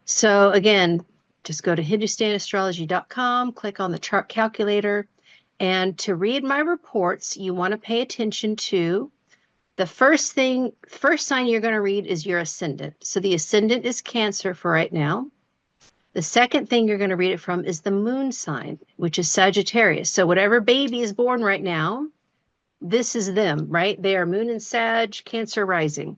So again, just go to HindustanAstrology.com, click on the chart calculator, and to read my reports, you want to pay attention to the first sign you're going to read is your ascendant. So the ascendant is Cancer for right now. The second thing you're going to read it from is the moon sign, which is Sagittarius. So whatever baby is born right now, this is them, right? They are moon and Sag, Cancer rising.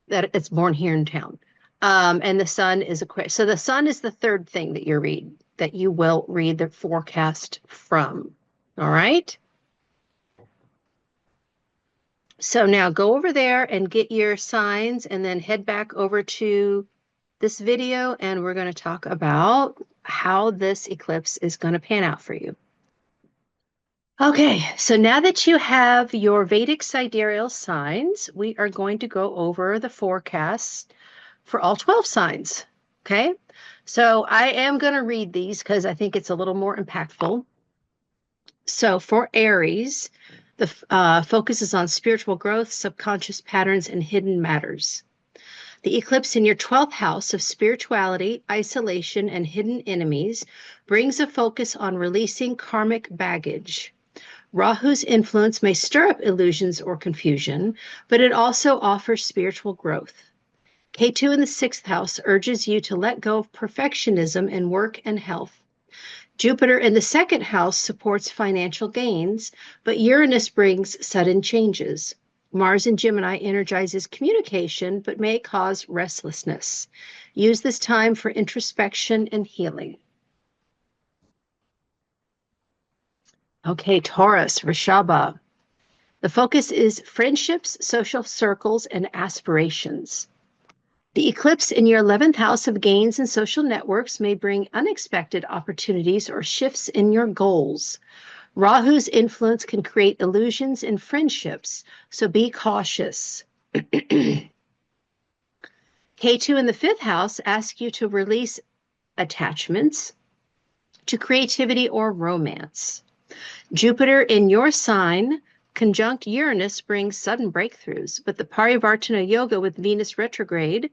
That it's born here in town. And the sun is Aquarius. So the sun is the third thing that you will read the forecast from. All right. So now go over there and get your signs and then head back over to this video, and we're going to talk about how this eclipse is going to pan out for you. Okay, so now that you have your Vedic sidereal signs, we are going to go over the forecasts for all 12 signs. Okay, so I am going to read these because I think it's a little more impactful. So for Aries, the focus is on spiritual growth, subconscious patterns, and hidden matters. The eclipse in your 12th house of spirituality, isolation, and hidden enemies brings a focus on releasing karmic baggage. Rahu's influence may stir up illusions or confusion, but it also offers spiritual growth. Ketu in the 6th house urges you to let go of perfectionism in work and health. Jupiter in the 2nd house supports financial gains, but Uranus brings sudden changes. Mars in Gemini energizes communication, but may cause restlessness. Use this time for introspection and healing. Okay, Taurus, Rishabha. The focus is friendships, social circles, and aspirations. The eclipse in your 11th house of gains and social networks may bring unexpected opportunities or shifts in your goals. Rahu's influence can create illusions in friendships, so be cautious. Ketu in the 5th house asks you to release attachments to creativity or romance. Jupiter in your sign conjunct Uranus brings sudden breakthroughs, but the Parivartana Yoga with Venus retrograde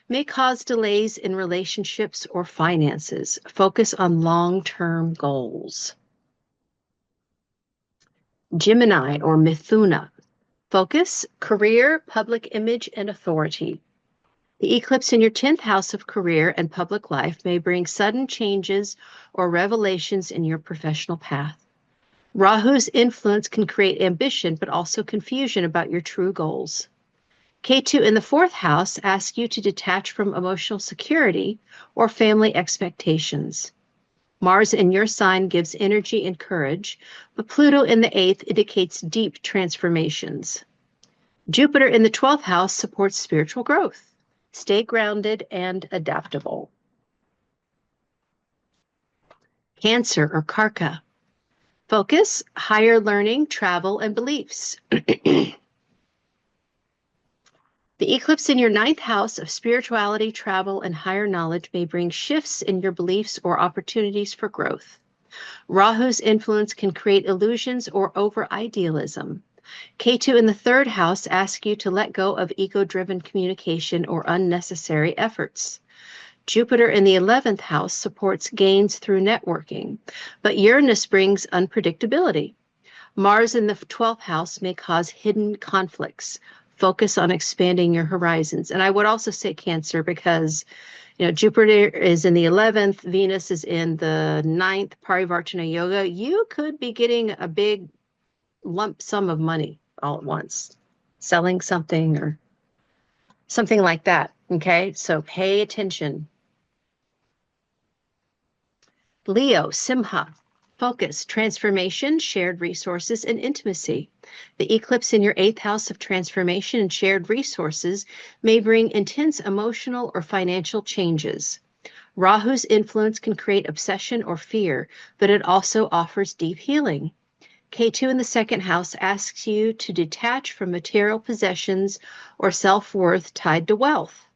may cause delays in relationships or finances. Focus on long-term goals. Gemini or Mithuna. Focus, career, public image, and authority. The eclipse in your 10th house of career and public life may bring sudden changes or revelations in your professional path. Rahu's influence can create ambition, but also confusion about your true goals. Ketu in the 4th house asks you to detach from emotional security or family expectations. Mars in your sign gives energy and courage, but Pluto in the 8th indicates deep transformations. Jupiter in the 12th house supports spiritual growth. Stay grounded and adaptable. Cancer or Karka. Focus, higher learning, travel, and beliefs. The eclipse in your 9th house of spirituality, travel, and higher knowledge may bring shifts in your beliefs or opportunities for growth. Rahu's influence can create illusions or over-idealism. Ketu in the 3rd house asks you to let go of ego-driven communication or unnecessary efforts. Jupiter in the 11th house supports gains through networking, but Uranus brings unpredictability. Mars in the 12th house may cause hidden conflicts. Focus on expanding your horizons. And I would also say Cancer because, Jupiter is in the 11th, Venus is in the 9th, Parivartana Yoga. You could be getting a big lump sum of money all at once, selling something or something like that. Okay, so pay attention. Leo, Simha. Focus, transformation, shared resources, and intimacy. The eclipse in your 8th house of transformation and shared resources may bring intense emotional or financial changes. Rahu's influence can create obsession or fear, but it also offers deep healing. Ketu in the 2nd house asks you to detach from material possessions or self-worth tied to wealth.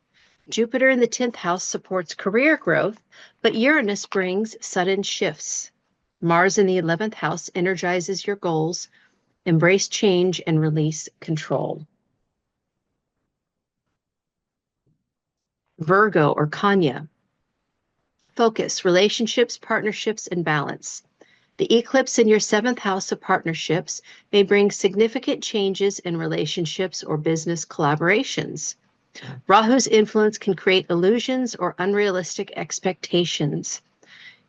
Jupiter in the 10th house supports career growth, but Uranus brings sudden shifts. Mars in the 11th house energizes your goals, Embrace change and release control. Virgo or Kanya. Focus, relationships, partnerships, and balance. The eclipse in your 7th house of partnerships may bring significant changes in relationships or business collaborations. Rahu's influence can create illusions or unrealistic expectations.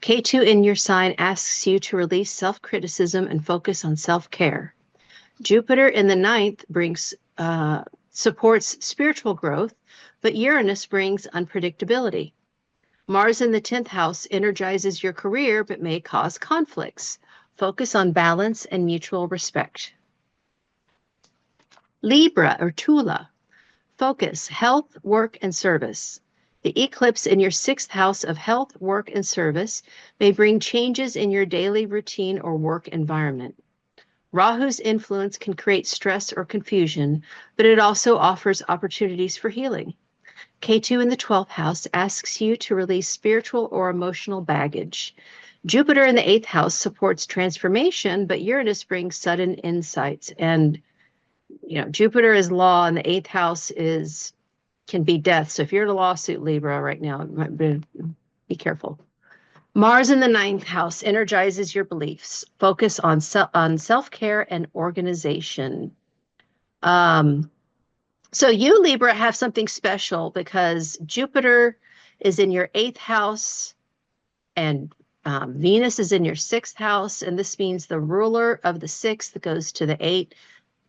Ketu in your sign asks you to release self-criticism and focus on self-care. Jupiter in the 9th supports spiritual growth, but Uranus brings unpredictability. Mars in the 10th house energizes your career, but may cause conflicts. Focus on balance and mutual respect. Libra or Tula. Focus, health, work, and service. The eclipse in your 6th house of health, work, and service may bring changes in your daily routine or work environment. Rahu's influence can create stress or confusion, but it also offers opportunities for healing. Ketu in the 12th house asks you to release spiritual or emotional baggage. Jupiter in the 8th house supports transformation, but Uranus brings sudden insights. And, Jupiter is law, and the 8th house can be death. So if you're in a lawsuit, Libra, right now, be careful. Mars in the 9th house energizes your beliefs. Focus on self-care and organization. So you, Libra, have something special because Jupiter is in your 8th house and Venus is in your 6th house. And this means the ruler of the 6th goes to the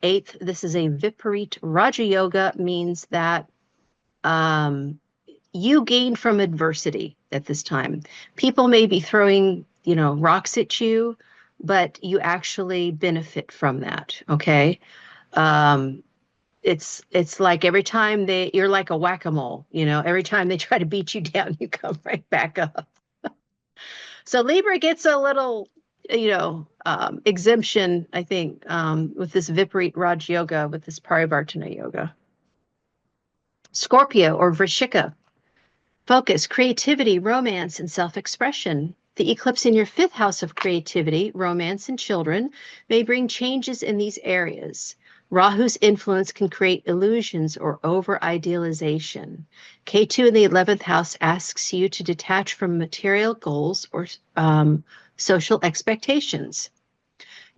8th. This is a Viparit Raja Yoga, means that you gain from adversity at this time. People may be throwing, rocks at you, but you actually benefit from that. Okay. It's like every time you're like a whack-a-mole, every time they try to beat you down, you come right back up. So Libra gets a little, exemption, I think, with this Viparit Raj Yoga, with this Parivartana Yoga. Scorpio or Vrishika. Focus, creativity, romance, and self-expression. The eclipse in your 5th house of creativity, romance, and children may bring changes in these areas. Rahu's influence can create illusions or over-idealization. Ketu in the 11th house asks you to detach from material goals or social expectations.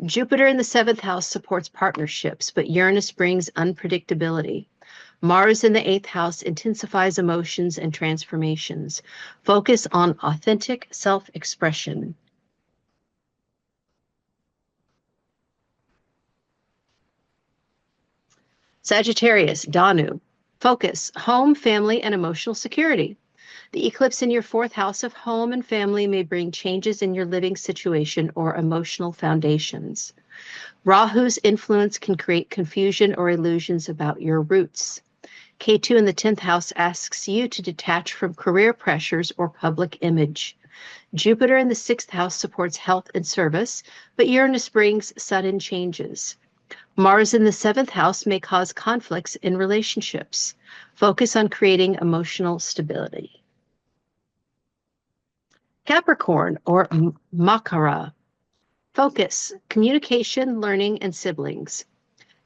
Jupiter in the 7th house supports partnerships, but Uranus brings unpredictability. Mars in the 8th house intensifies emotions and transformations. Focus on authentic self-expression. Sagittarius, Danu. Focus, home, family, and emotional security. The eclipse in your 4th house of home and family may bring changes in your living situation or emotional foundations. Rahu's influence can create confusion or illusions about your roots. Ketu in the 10th house asks you to detach from career pressures or public image. Jupiter in the 6th house supports health and service, but Uranus brings sudden changes. Mars in the 7th house may cause conflicts in relationships. Focus on creating emotional stability. Capricorn or Makara. Focus, communication, learning, and siblings.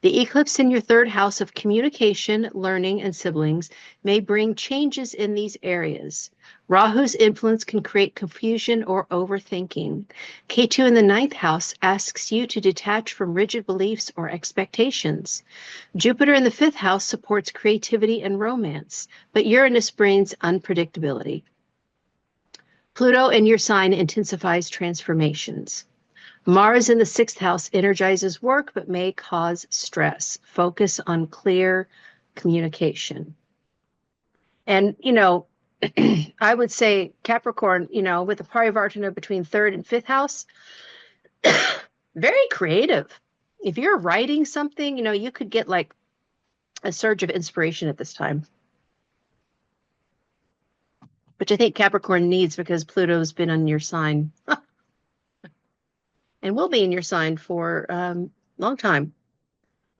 The eclipse in your 3rd house of communication, learning, and siblings may bring changes in these areas. Rahu's influence can create confusion or overthinking. Ketu in the 9th house asks you to detach from rigid beliefs or expectations. Jupiter in the 5th house supports creativity and romance, but Uranus brings unpredictability. Pluto in your sign intensifies transformations. Mars in the 6th house energizes work, but may cause stress. Focus on clear communication. And, I would say Capricorn, with the Parivartana between 3rd and 5th house, very creative. If you're writing something, you could get like a surge of inspiration at this time, which I think Capricorn needs because Pluto's been on your sign and will be in your sign for a long time.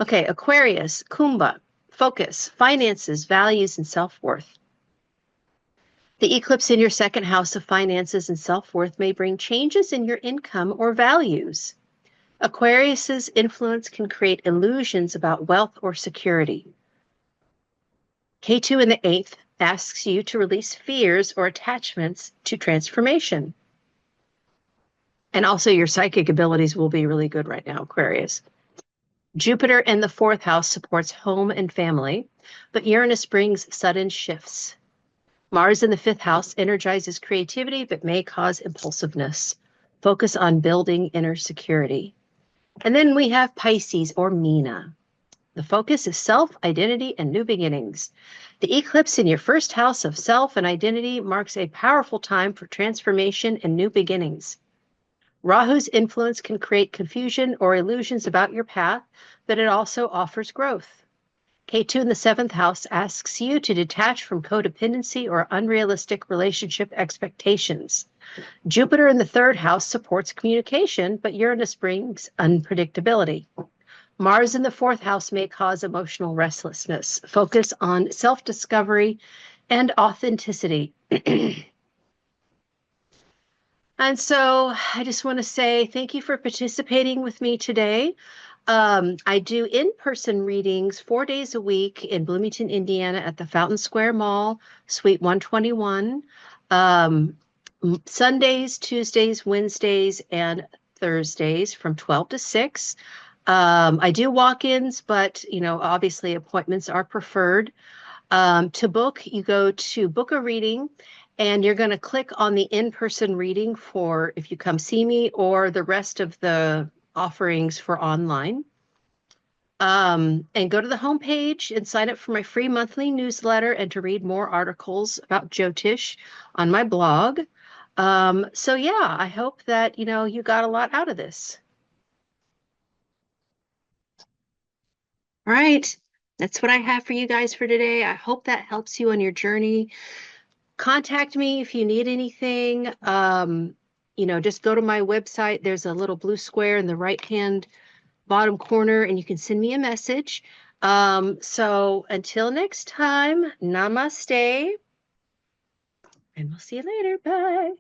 Okay, Aquarius, Kumbha, focus, finances, values, and self-worth. The eclipse in your 2nd house of finances and self-worth may bring changes in your income or values. Aquarius's influence can create illusions about wealth or security. K2 in the 8th asks you to release fears or attachments to transformation. And also your psychic abilities will be really good right now, Aquarius. Jupiter in the 4th house supports home and family, but Uranus brings sudden shifts. Mars in the 5th house energizes creativity, but may cause impulsiveness. Focus on building inner security. And then we have Pisces or Mina. The focus is self, identity, and new beginnings. The eclipse in your 1st house of self and identity marks a powerful time for transformation and new beginnings. Rahu's influence can create confusion or illusions about your path, but it also offers growth. K2 in the 7th house asks you to detach from codependency or unrealistic relationship expectations. Jupiter in the 3rd house supports communication, but Uranus brings unpredictability. Mars in the 4th house may cause emotional restlessness. Focus on self-discovery and authenticity. And so I just want to say thank you for participating with me today. I do in-person readings 4 days a week in Bloomington, Indiana at the Fountain Square Mall, Suite 121. Sundays, Tuesdays, Wednesdays, and Thursdays from 12 to 6. I do walk-ins, but, obviously appointments are preferred. To book, you go to book a reading, and you're going to click on the in-person reading for if you come see me or the rest of the offerings for online. And go to the homepage and sign up for my free monthly newsletter and to read more articles about Jyotish on my blog. So yeah, I hope that, you got a lot out of this. All right. That's what I have for you guys for today. I hope that helps you on your journey. Contact me if you need anything. Just go to my website. There's a little blue square in the right-hand bottom corner, and you can send me a message. So until next time, namaste, and we'll see you later. Bye.